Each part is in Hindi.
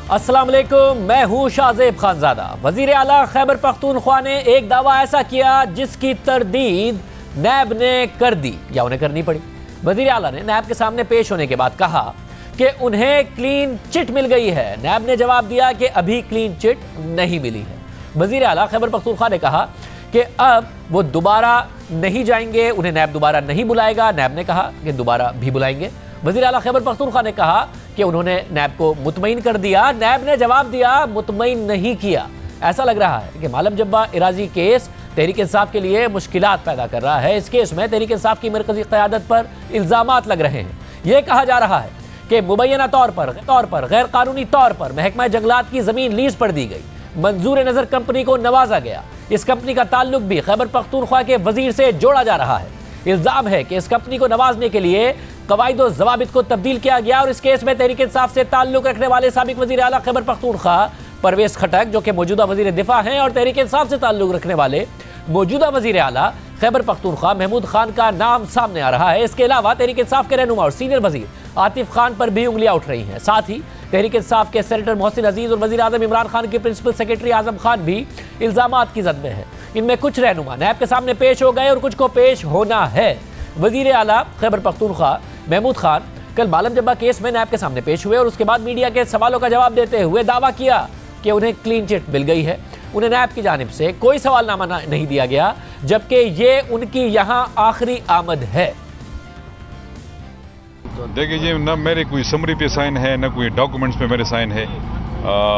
अस्सलाम वालेकुम, मैं हूं शाहजेब खानजादा। वजीर आला खैबर पख्तूनख्वा ने एक दावा ऐसा किया जिसकी तरदीद नैब ने कर दी या उन्हें करनी पड़ी। वजीर आला ने नैब के सामने पेश होने के बाद कहा कि उन्हें क्लीन चिट मिल गई है। नैब ने जवाब दिया कि अभी क्लीन चिट नहीं मिली है। वजीर आला खैबर पख्तूनख्वा ने कहा कि अब वो दोबारा नहीं जाएंगे, उन्हें नैब दोबारा नहीं बुलाएगा। नैब ने कहा कि दोबारा भी बुलाएंगे। वजीर आला खैबर पख्तूनख्वा ने कहा कि उन्होंने नैब को मुतमईन कर दिया। नैब ने जवाब दिया मुतमईन नहीं किया। ऐसा लग रहा है कि मालम जब्बा इराजी केस तहरीक इंसाफ के लिए मुश्किलात पैदा कर रहा है। इस केस में तहरीक इंसाफ की मरकजी क़यादत पर इल्ज़ामात लग रहे हैं। यह कहा जा रहा है कि मुबैना तौर पर गैर कानूनी तौर पर महकमा जंगलात की ज़मीन लीज पर दी गई। मंजूर नज़र कंपनी को नवाजा गया। इस कंपनी का ताल्लुक भी खैबर पख्तूनख्वा के वजीर से जोड़ा जा रहा है। इल्ज़ाम है कि इस कंपनी को नवाजने के लिए कवायद और ज़वाबित को तब्दील किया गया और इस केस में तहरीक इंसाफ से ताल्लुक रखने वाले साबिक वज़ीर आला खैबर पख्तूनख्वा परवेज़ खटक, जो कि मौजूदा वज़ीर दिफा हैं, और तहरीक इंसाफ से ताल्लुक रखने वाले मौजूदा वज़ीर आला खैबर पख्तूनख्वा महमूद खान का नाम सामने आ रहा है। इसके अलावा तहरीक इंसाफ के रहनुमा और सीनियर वज़ीर आतिफ खान पर भी उंगलियां उठ रही हैं। साथ ही तहरीक इंसाफ के सेनेटर मोहसिन अजीज़ और वज़ीर आज़म इमरान खान के प्रिंसिपल सेक्रेटरी आज़म खान भी इल्ज़ामात की जद में है। इनमें कुछ रहनुमा नैब के सामने पेश हो गए और कुछ को पेश होना है। वज़ीर आला खैबर पख्तूनख्वा महमूद खान कल मालम जब्बा केस में नैब के सामने पेश हुए और उसके बाद मीडिया के सवालों का जवाब देते हुए दावा किया कि उन्हें क्लीन चिट मिल गई है। उन्हें नैब की जानिब से कोई सवालनामा नहीं दिया गया, जबकि ये उनकी यहाँ आखिरी आमद है। देखिए जी, न मेरे कोई समरी पे साइन है, न कोई डॉक्यूमेंट्स पे मेरे साइन है।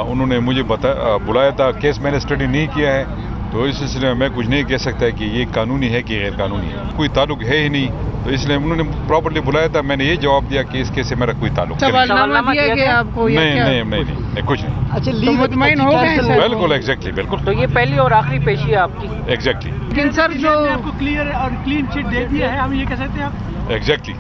उन्होंने मुझे बुलाया था, केस मैंने स्टडी नहीं किया है, तो इस सिलसिले में मैं कुछ नहीं कह सकता कि ये कानूनी है कि गैर कानूनी है। कोई ताल्लुक है ही नहीं, तो इसलिए उन्होंने प्रॉपर्ली बुलाया था। मैंने ये जवाब दिया कि इस केस से मेरा कोई ताल्लुक नहीं, कुछ नहीं। अच्छा, तो मुतमईन हो गए? बिल्कुल, एग्जैक्टली, बिल्कुल। तो ये पहली और आखिरी पेशी है आपकी? एग्जैक्टली। लेकिन सर, जो आपको क्लियर और क्लीन चिट दे दिया है, हम ये कह सकते हैं आप? एग्जैक्टली।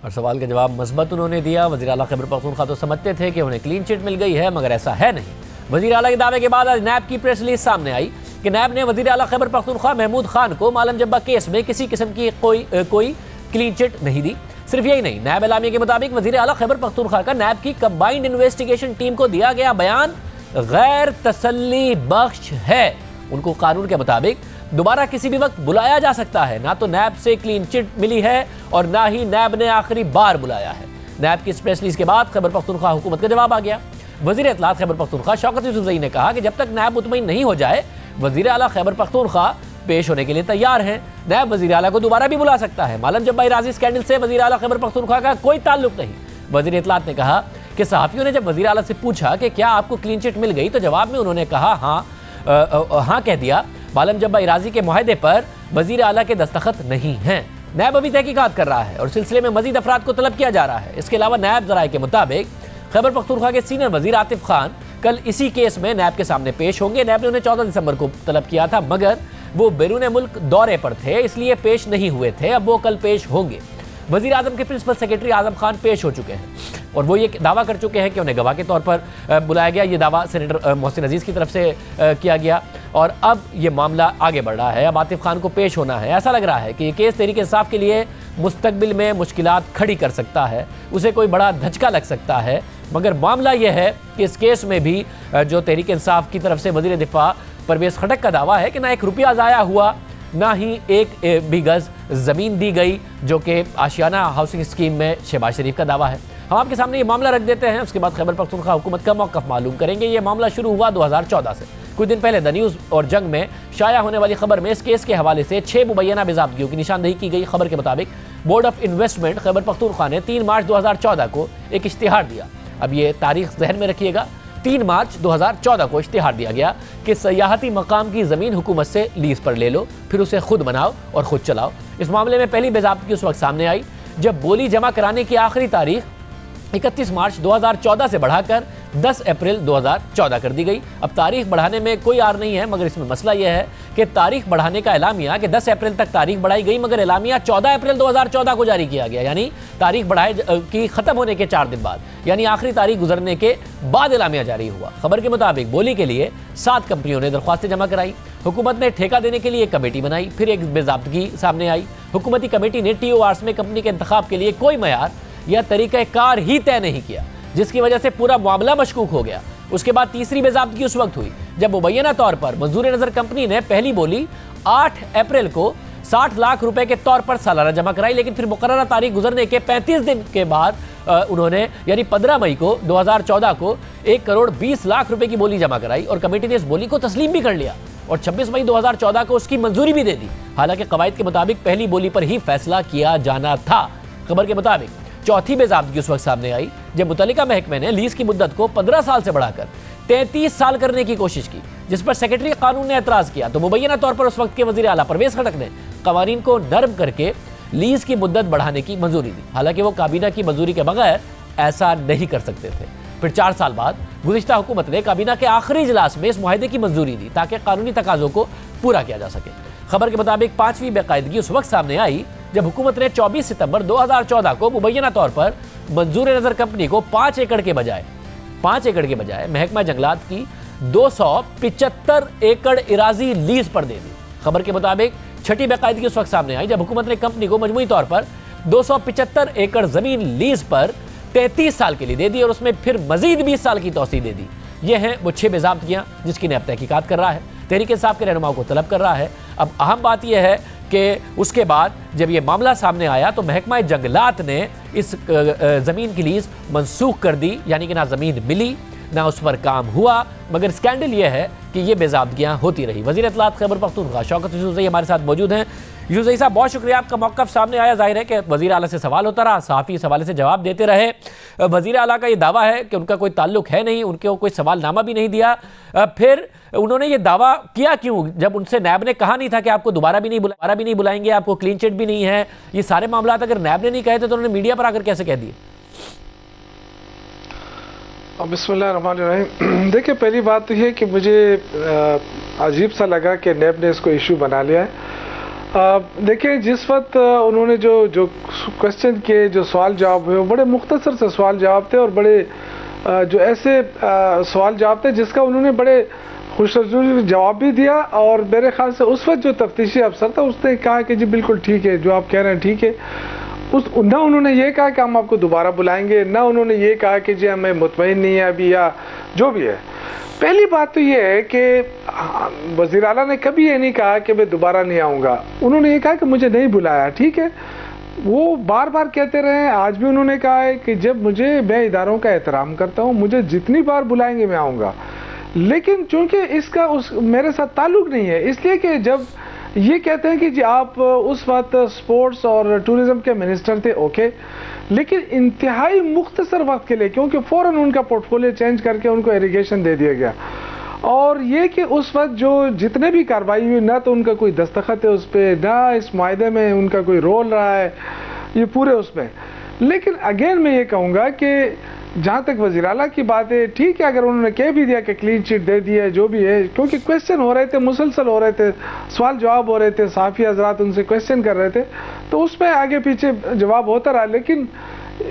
और सवाल का जवाब मस्बत उन्होंने दिया। वज़ीर आला खैबर पख्तूनख्वा तो समझते थे कि उन्हें क्लीन चिट मिल गई है, मगर ऐसा है नहीं। वज़ीर आला के दावे के बाद आज नैब की प्रेस रिलीज सामने आई कि नैब ने वज़ीर आला खैबर पख्तूनख्वा महमूद खान को मालम जब्बा केस में किसी किस्म की कोई क्लीन चिट नहीं दी। सिर्फ यही नहीं, नैब एलामिया के मुताबिक वज़ीर आला खैबर पख्तूनख्वा का नैब की कंबाइंड इन्वेस्टिगेशन टीम को दिया गया बयान गैर तसल्ली बख्श है। उनको कानून के मुताबिक दोबारा किसी भी वक्त बुलाया जा सकता है। ना तो नैब से क्लीन चिट मिली है और ना ही नैब ने आखिरी बार बुलाया है। नैब की प्रेस रिलीज के बाद खैबर पख्तूनख्वा हुकूमत का जवाब आ गया। वज़ीर इत्तलात खैबर पख्तूनख्वा शौकत यूसुफ़ज़ई ने कहा कि जब तक नैब मुतमईन नहीं हो जाए, वज़ीर आला खैबर पख्तूनख्वा पेश होने के लिए तैयार हैं। नैब वज़ीर आला को दोबारा भी बुला सकता है। मालम जब्बा इराजी स्कैंडल से वज़ीर आला खैबर पख्तूनख्वा का कोई ताल्लुक नहीं। वज़ीर इत्तलात ने कहा कि सहाफ़ियों ने जब वज़ीर आला से पूछा कि क्या आपको क्लीन चिट मिल गई, तो जवाब में उन्होंने कहा हाँ कह दिया। मालम जब्बा इराजी के मुआहदे पर वज़ीर आला के दस्तखत नहीं हैं। नैब अभी तहकीकात कर रहा है और सिलसिले में मज़ीद अफराद को तलब किया जा रहा है। इसके अलावा नैब ज़राए के मुताबिक खैबर पख्तूनख्वा के सीनियर वज़ीर आतिफ खान कल इसी केस में नैब के सामने पेश होंगे। नैब ने उन्हें 14 दिसंबर को तलब किया था, मगर वो बैरून मुल्क दौरे पर थे, इसलिए पेश नहीं हुए थे। अब वो कल पेश होंगे। वज़ीर आज़म के प्रिंसिपल सेक्रेटरी आज़म खान पेश हो चुके हैं और वो ये दावा कर चुके हैं कि उन्हें गवाह के तौर पर बुलाया गया। ये दावा सेनेटर मोहसिन अजीज़ की तरफ से किया गया और अब ये मामला आगे बढ़ रहा है। अब आतिफ खान को पेश होना है। ऐसा लग रहा है कि ये केस तहरीक इंसाफ के लिए मुस्तकबिल में मुश्किलात खड़ी कर सकता है, उसे कोई बड़ा धचका लग सकता है। मगर मामला यह है कि इस केस में भी जो तहरीक इंसाफ की तरफ से वज़ीर दिफा परवेज़ खटक का दावा है कि ना एक रुपया ज़ाया हुआ, ना ही एक भी गज़ ज़मीन दी गई, जो कि आशियाना हाउसिंग स्कीम में शहबाज शरीफ का दावा है। हम आपके सामने ये मामला रख देते हैं, उसके बाद खैबर पख्तूनख्वा हुकूमत का मौक़िफ़ मालूम करेंगे। ये मामला शुरू हुआ 2014 से। कुछ दिन पहले द न्यूज़ और जंग में शाया होने वाली खबर में इस केस के हवाले से 6 मुबैना बेज़ाब्तियों की निशानदेही की गई। खबर के मुताबिक board of investment Khyber Pakhtunkhwa ने 3 मार्च 2014 को एक इश्तिहार दिया। अब ये तारीख जहन में रखिएगा, 3 मार्च 2014 को इश्तिहार दिया गया कि सयाहती मकाम की ज़मीन हुकूमत से लीज पर ले लो, फिर उसे खुद बनाओ और खुद चलाओ। इस मामले में पहली बेज़ाब्ती उस वक्त सामने आई जब बोली जमा कराने की आखिरी तारीख 31 मार्च 2014 से बढ़ाकर 10 अप्रैल 2014 कर दी गई। अब तारीख बढ़ाने में कोई आर नहीं है, मगर इसमें मसला यह है कि तारीख बढ़ाने का एलामिया कि 10 अप्रैल तक तारीख बढ़ाई गई, मगर एलामिया 14 अप्रैल 2014 को जारी किया गया, यानी तारीख बढ़ाए की ख़त्म होने के 4 दिन बाद, यानी आखिरी तारीख गुजरने के बाद एलामिया जारी हुआ। खबर के मुताबिक बोली के लिए 7 कंपनियों ने दरख्वास्तें जमा कराई। हुकूमत ने ठेका देने के लिए एक कमेटी बनाई, फिर एक बेज़ाब्तगी सामने आई। हुकूमती कमेटी ने TORs में कंपनी के इंतखाब के लिए कोई मयार या तरीक़ाकार ही तय नहीं किया। जिसकी वजह से पूरा मामला मशकूक हो गया। उसके बाद तीसरी बेज़ाब्तगी उस वक्त हुई जब मुबैना तौर पर मंजूर नजर कंपनी ने पहली बोली 8 अप्रैल को 60 लाख रुपए के तौर पर सालाना जमा कराई, लेकिन फिर मुकर्ररा तारीख गुजरने के 35 दिन के बाद उन्होंने यानी 15 मई को 2014 को 1 करोड़ 20 लाख रुपए की बोली जमा कराई और कमेटी ने इस बोली को तस्लीम भी कर लिया और 26 मई 2014 को उसकी मंजूरी भी दे दी। हालांकि कवायद के मुताबिक पहली बोली पर ही फैसला किया जाना था। खबर के मुताबिक चौथी बेज़ाब्तगी उस वक्त सामने आई जब मुतल्लिका महकमे ने लीज की मुद्दत को 15 साल से बढ़ाकर 33 साल करने की कोशिश की, जिस पर सेक्रेटरी कानून ने एतराज किया तो मुबैना तौर पर उस वक्त के वजीर आला परवेज खटक ने कवानीन को नरम करके लीज की मुद्दत बढ़ाने की मंजूरी दी। हालांकि वो काबीना की मंजूरी के बगैर ऐसा नहीं कर सकते थे। फिर 4 साल बाद गुज़िश्ता हुकूमत ने काबीना के आखिरी इजलास में इस मुआहदे की मंजूरी दी ताकि कानूनी तकाज़ों को पूरा किया जा सके। खबर के मुताबिक 5वीं बेकायदगी उस वक्त सामने आई जब हुकूमत ने 24 सितंबर 2014 को मुबैना तौर पर मंजूर नजर कंपनी को 5 एकड़ के बजाय महकमा जंगलात की 275 एकड़ इराजी लीज पर दे दी। खबर के मुताबिक छठी बेकायदगी उस वक्त सामने आई जब हुकूमत ने कंपनी को मजमूई तौर पर 275 एकड़ जमीन लीज पर 33 साल के लिए दे दी और उसमें फिर मजीद 20 साल की तौसी दे दी। ये हैं वो 6 बेज़ाब्तगियां जिसकी नैब तहकीकात कर रहा है, तहरीक इंसाफ के रहनुमाओं को तलब कर रहा है। अब अहम बात यह है कि उसके बाद जब ये मामला सामने आया तो महकमा जंगलात ने इस ज़मीन की लीज मनसूख कर दी, यानी कि ना ज़मीन मिली ना उस पर काम हुआ। मगर स्कैंडल यह है कि ये बेज़ाब्तगियां होती रही। वज़ीर इत्तलात खैबर पख्तूनख्वा शौकत यूसुफ़ज़ई हमारे साथ मौजूद हैं। यूसुफ़ज़ई साहब, बहुत शुक्रिया, आपका मौक़िफ़ सामने आया। जाहिर है कि वज़ीर आला से सवाल होता रहा, सहाफ़ी इस हवाले से जवाब देते रहे। वज़ीर आला का ये दावा है कि उनका कोई ताल्लुक है नहीं, उनके कोई सवालनामा भी नहीं दिया। फिर उन्होंने ये दावा किया क्यों जब उनसे नैब ने कहा नहीं था कि आपको दोबारा भी नहीं बुलाएंगे, आपको क्लीन चिट भी नहीं है। ये सारे मामला अगर नैब ने नहीं कहे थे तो उन्होंने मीडिया पर आकर कैसे कह दिए? बिस्मिल्लाहिर्रहमानिर्रहीम। देखिए, पहली बात तो ये कि मुझे अजीब सा लगा कि नैब ने इसको इशू बना लिया है। देखिए, जिस वक्त उन्होंने जो क्वेश्चन किए, जो सवाल जवाब हुए, वो बड़े मुख्तसर से सवाल जवाब थे और बड़े जो ऐसे सवाल जवाब थे जिसका उन्होंने बड़े खुशरूरी जवाब भी दिया। और मेरे ख्याल से उस वक्त जो तफ्तीशी अफसर था उसने कहा कि जी बिल्कुल ठीक है, जो आप कह रहे हैं ठीक है। ना उन्होंने ये कहा कि हम आपको दोबारा बुलाएंगे, ना उन्होंने ये कहा कि जी हमें मुतमईन नहीं है अभी या जो भी है। पहली बात तो ये है कि वज़ीर आला ने कभी ये नहीं कहा कि मैं दोबारा नहीं आऊँगा। उन्होंने ये कहा कि मुझे नहीं बुलाया, ठीक है। वो बार बार कहते रहे, आज भी उन्होंने कहा है कि जब मैं इदारों का एहतराम करता हूँ, मुझे जितनी बार बुलाएंगे मैं आऊँगा। लेकिन चूंकि इसका मेरे साथ ताल्लुक नहीं है, इसलिए कि जब ये कहते हैं कि जी आप उस वक्त स्पोर्ट्स और टूरिज्म के मिनिस्टर थे, ओके, लेकिन इंतहाई मुख्तसर वक्त के लिए, क्योंकि फ़ौरन उनका पोर्टफोलियो चेंज करके उनको इरिगेशन दे दिया गया। और ये कि उस वक्त जो जितने भी कार्रवाई हुई, ना तो उनका कोई दस्तखत है उस पर, ना इस मुआहदे में उनका कोई रोल रहा है ये पूरे उसमें। लेकिन अगेन मैं ये कहूँगा कि जहाँ तक वज़ीर आला की बात है, ठीक है, अगर उन्होंने कह भी दिया कि क्लीन चिट दे दी है, जो भी है, क्योंकि क्वेश्चन हो रहे थे, मुसलसल हो रहे थे, सवाल जवाब हो रहे थे, सहाफ़ी हज़रात उनसे क्वेश्चन कर रहे थे, तो उसमें आगे पीछे जवाब होता रहा। लेकिन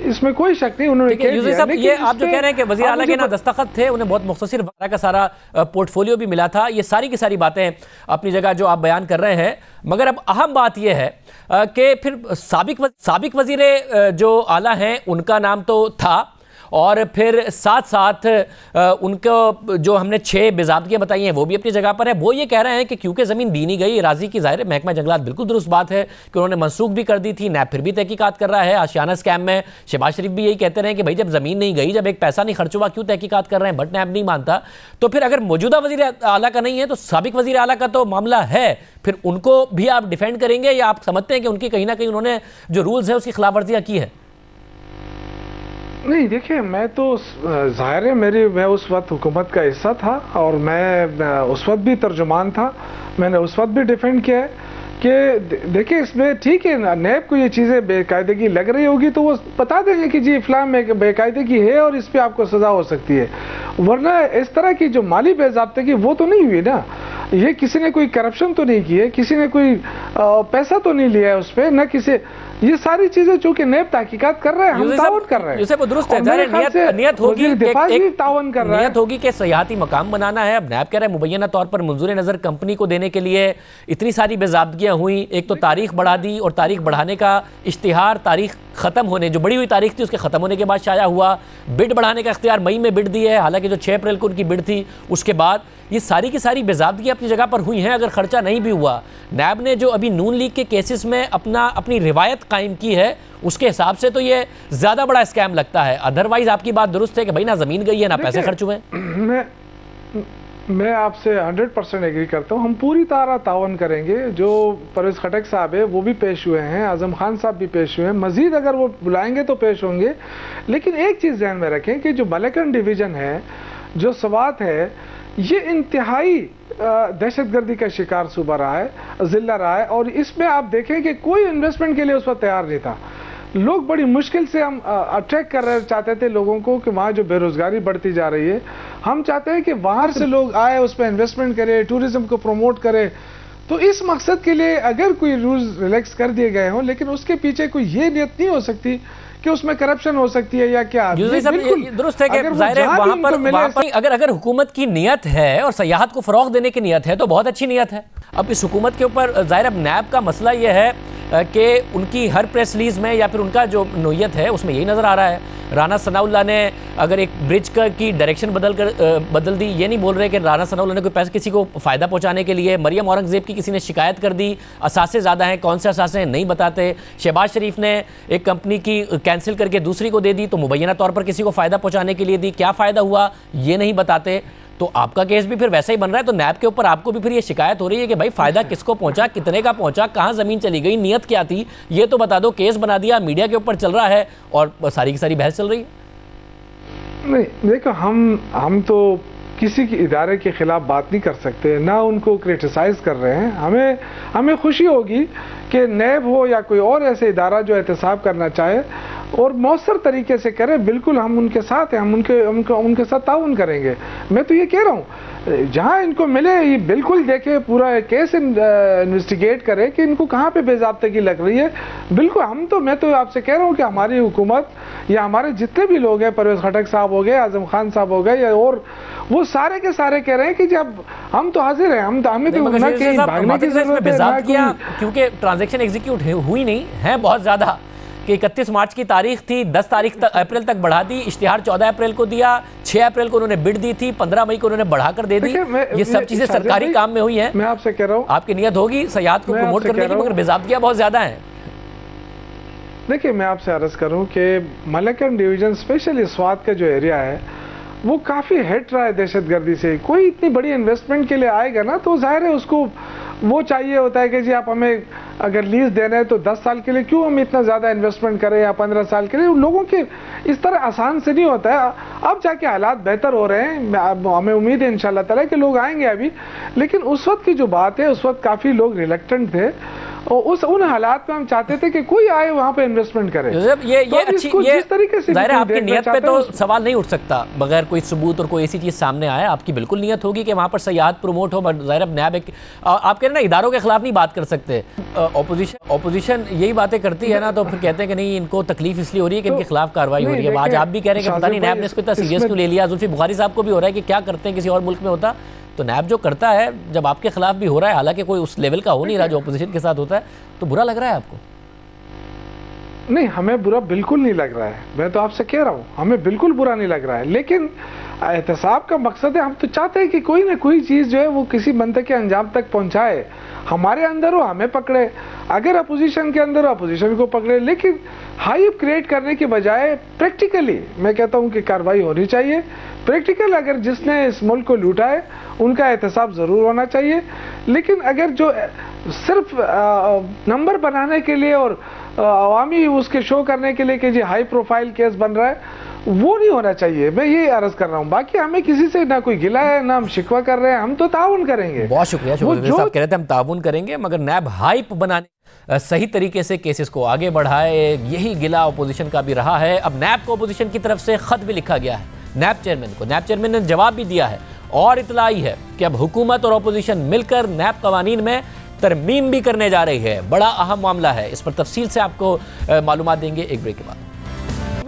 इसमें कोई शक नहीं, उन्होंने कह दिया। ये आप जो कह रहे हैं कि वज़ीर आला के ना दस्तखत थे, उन्हें बहुत मुख्तसर सारा का सारा पोर्टफोलियो भी मिला था, ये सारी की सारी बातें अपनी जगह जो आप बयान कर रहे हैं। मगर अब अहम बात यह है कि फिर साबिक वज़ीर जो आला हैं उनका नाम तो था, और फिर साथ साथ उनको जो हमने 6 बेज़ाब्तगियां बताई हैं वो भी अपनी जगह पर है। वो ये कह रहे हैं कि क्योंकि ज़मीन दी नहीं गई राजी की, ज़ाहिर है महकमा जंगलात बिल्कुल दुरुस्त बात है कि उन्होंने मनसूख भी कर दी थी, नैब फिर भी तहकीकात कर रहा है। आशियाना स्कैम में शहबाज शरीफ भी यही कहते रहे कि भाई जब ज़मीन नहीं गई, जब एक पैसा नहीं खर्च हुआ, क्यों तहकीकात कर रहे हैं, बट नैब नहीं मानता। तो फिर अगर मौजूदा वज़ीर आला का नहीं है तो साबिक वज़ीर आला का तो मामला है, फिर उनको भी आप डिफेंड करेंगे या आप समझते हैं कि उनकी कहीं ना कहीं उन्होंने जो रूल्स है उसकी खिलाफ वर्जियाँ की है? नहीं, देखिए, मैं तो ज़ाहिर है मैं उस वक्त हुकूमत का हिस्सा था और मैं उस वक्त भी तर्जुमान था। मैंने उस वक्त भी डिफेंड किया है कि देखिए इसमें ठीक है, नैब को ये चीज़ें बेकायदगी लग रही होगी तो वो बता देंगे कि जी इस्लाम में बेकायदगी है और इस पर आपको सज़ा हो सकती है। वरना इस तरह की जो माली बेज़ाब्तगी वो तो नहीं हुई ना, ये किसी ने कोई करप्शन तो नहीं की है, किसी ने कोई पैसा तो नहीं लिया है उस पर, न किसी, ये सारी चीजें चूंकि नैब तहकीकात कर रहे हैं, हम ताउन कर रहे हैं। यूसुफ दुरुस्त है, नियत होगी कि सयाहती मकाम बनाना है। अब नैब कह रहा है मुबैना तौर पर मंजूर नज़र कंपनी को देने के लिए इतनी सारी बेज़ाब्तगियां हुई, एक तो तारीख बढ़ा दी और तारीख बढ़ाने का इश्तिहार तारीख खत्म होने, जो बड़ी हुई तारीख थी उसके खत्म होने के बाद शाया हुआ। बिड बढ़ाने का इख्तियार मई में बिड दी है, हालांकि जो 6 अप्रैल को उनकी बिड थी उसके बाद ये सारी की सारी बेज़ाब्दगी अपनी जगह पर हुई हैं। अगर खर्चा नहीं भी हुआ, नैब ने जो अभी नून लीग के केसेस में अपनी रिवायत कायम की है उसके हिसाब से तो ये ज़्यादा बड़ा स्कैम लगता है। अदरवाइज आपकी बात दुरुस्त है कि भाई ना ज़मीन गई है ना पैसे खर्च हुए। मैं आपसे 100% एग्री करता हूँ। हम पूरी तरह तावन करेंगे। जो परवेज़ खटक साहब है वो भी पेश हुए हैं, आजम खान साहब भी पेश हुए हैं, मजीद अगर वो बुलाएंगे तो पेश होंगे। लेकिन एक चीज़ ध्यान में रखें कि जो मलकन डिवीज़न है, जो स्वात है, ये इंतहाई दहशतगर्दी का शिकार सूबा रहा है, ज़िला रहा है। और इसमें आप देखें कि कोई इन्वेस्टमेंट के लिए उस पर तैयार नहीं था। लोग बड़ी मुश्किल से हम अट्रैक्ट चाहते थे लोगों को कि वहाँ जो बेरोजगारी बढ़ती जा रही है, हम चाहते हैं कि बाहर से लोग आए, उस पर इन्वेस्टमेंट करें, टूरिज्म को प्रमोट करें। तो इस मकसद के लिए अगर कोई रूल्स रिलैक्स कर दिए गए हों, लेकिन उसके पीछे कोई ये नियत नहीं हो सकती कि उसमें करप्शन हो सकती है या क्या। दुरुस्त है कि ज़ाहिर है वहाँ पर अगर हुकूमत की नियत है और सयाहत को फ़रोग़ देने की नियत है तो बहुत अच्छी नियत है। अब इस हुकूमत के ऊपर ज़ाहिर अब नैब का मसला ये है कि उनकी हर प्रेस रिलीज़ में या फिर उनका जो नोयत है उसमें यही नज़र आ रहा है। राना सनाउल्लाह ने अगर एक ब्रिज की डायरेक्शन बदल दी, ये नहीं बोल रहे कि राना सनाउल्लाह ने कोई पैसे किसी को फ़ायदा पहुंचाने के लिए। मरियम औरंगज़ेब की किसी ने शिकायत कर दी, असासे ज़्यादा हैं, कौन से असासे हैं नहीं बताते। शहबाज शरीफ ने एक कंपनी की कैंसिल करके दूसरी को दे दी तो मुबैना तौर पर किसी को फ़ायदा पहुँचाने के लिए दी, क्या फ़ायदा हुआ ये नहीं बताते। तो आपका केस भी फिर वैसा ही बन रहा है। तो नैब के ऊपर आपको भी फिर ये शिकायत हो रही है कि भाई फ़ायदा किसको पहुंचा, कितने का पहुंचा, कहाँ ज़मीन चली गई, नियत क्या थी, ये तो बता दो। केस बना दिया, मीडिया के ऊपर चल रहा है और सारी की सारी बहस चल रही है। नहीं देखो, हम तो किसी के इदारे के खिलाफ बात नहीं कर सकते, ना उनको क्रिटिसाइज कर रहे हैं। हमें खुशी होगी कि नैब हो या कोई और ऐसे इदारा जो एहतसाब करना चाहे और मौसर तरीके से करे, बिल्कुल हम उनके साथ हैं, हम उनके साथ ताउन करेंगे। मैं तो ये कह रहा हूँ जहाँ इनको मिले ये बिल्कुल देखे, पूरा केस इन्वेस्टिगेट करे कि इनको कहाँ पे बेज़ाब्तगी लग रही है। बिल्कुल मैं तो आपसे कह रहा हूँ कि हमारी हुकूमत या हमारे जितने भी लोग हैं, परवेज़ खटक साहब हो गए, आजम खान साहब हो गए या और, वो सारे के सारे कह रहे हैं कि जब हम तो हाजिर हैं, हमें तो भागने की जरूरत है। क्योंकि ट्रांजैक्शन एग्जीक्यूट हुई नहीं है बहुत ज़्यादा कि 31 मार्च की तारीख थी, 10 अप्रैल तक बढ़ा दी, इश्तिहार 14 अप्रैल को दिया, 6 अप्रैल को उन्होंने बिड दी थी, 15 मई को उन्होंने बढ़ाकर दे दी। ये सब चीजें सरकारी काम में हुई हैं। मैं आपसे कह रहा हूँ, आपकी नियत होगी सयाहत को प्रमोट करने की, मगर बेज़ाब्तियां बहुत ज्यादा हैं। देखिए, मैं आपसे अर्ज करूँ कि मलकन डिवीजन स्पेशली स्वात का जो एरिया है वो काफ़ी हट रहा है दहशतगर्दी से। कोई इतनी बड़ी इन्वेस्टमेंट के लिए आएगा ना तो जाहिर है उसको वो चाहिए होता है कि जी आप हमें अगर लीज देना है तो 10 साल के लिए क्यों हम इतना ज़्यादा इन्वेस्टमेंट करें या 15 साल के लिए। लोगों के इस तरह आसान से नहीं होता है। अब जाके हालात बेहतर हो रहे हैं, हमें उम्मीद है इंशाल्लाह ताला कि लोग आएंगे अभी। लेकिन उस वक्त की जो बात है, उस वक्त काफ़ी लोग रिलेक्टेंट थे और उन हालात में हम चाहते थे कि कोई आए वहाँ पे इन्वेस्टमेंट करे। ये अच्छी, ये ज़ाहिर है आपकी नियत पे तो सवाल नहीं उठ सकता बगैर कोई सबूत और कोई ऐसी चीज़ सामने आया। आपकी बिल्कुल नियत होगी कि वहाँ पर सयाहत प्रमोट हो, बट ज़ाहिर अब नैब आप कह रहे ना इदारों के खिलाफ नहीं बात कर सकते। ऑपोजिशन यही बातें करती है ना, तो फिर कहते हैं कि नहीं इनको तकलीफ इसलिए हो रही है कि इनके खिलाफ कार्रवाई हो रही है। आज आप भी कह रहे हैं कि पता नहीं नैब ने इसको इतना सीरियस क्यों ले लिया। जुल्फी बुखारी साहब को भी हो रहा है कि क्या करते हैं, किसी और मुल्क में होता तो नैब जो करता है जब आपके खिलाफ भी हो रहा है, हालांकि कोई उस लेवल का हो नहीं रहा जो अपोजिशन के साथ होता है, तो बुरा लग रहा है आपको? नहीं, हमें बुरा बिल्कुल नहीं लग रहा है। मैं तो आपसे कह रहा हूँ हमें बिल्कुल बुरा नहीं लग रहा है। लेकिन एहतसाब का मकसद है, हम तो चाहते हैं कि कोई ना कोई चीज़ जो है वो किसी बंदे के अंजाम तक पहुँचाए। हमारे अंदर हो हमें पकड़े, अगर अपोजिशन के अंदर हो अपोजिशन को पकड़े। लेकिन हाइप क्रिएट करने के बजाय प्रैक्टिकली मैं कहता हूँ कि कार्रवाई होनी चाहिए। प्रैक्टिकल अगर जिसने इस मुल्क को लूटा है उनका एहतसाब ज़रूर होना चाहिए। लेकिन अगर जो सिर्फ नंबर बनाने के लिए और अवामी उसके शो करने के लिए कि जी हाई प्रोफाइल केस बन रहा है, वो नहीं होना चाहिए। मैं ये अर्ज कर रहा हूँ। बाकी हमें किसी से ना कोई गिला है ना हम शिकवा कर रहे हैं, हम तो ताउन करेंगे। बहुत शुक्रिया साहब कह रहे थे हम ताउन करेंगे, मगर नैब हाइप बनाने सही तरीके से केसेस को आगे बढ़ाए, यही गिला अपोजिशन का भी रहा है। अब नैब को अपोजिशन की तरफ से खत भी लिखा गया है नैब चेयरमैन को। नैब चेयरमैन ने जवाब भी दिया है और इतला आई है कि अब हुकूमत और अपोजिशन मिलकर नैब कवानीन में तरमीम भी करने जा रही है। बड़ा अहम मामला है, इस पर तफसील से आपको मालूमात देंगे एक ब्रेक के बाद।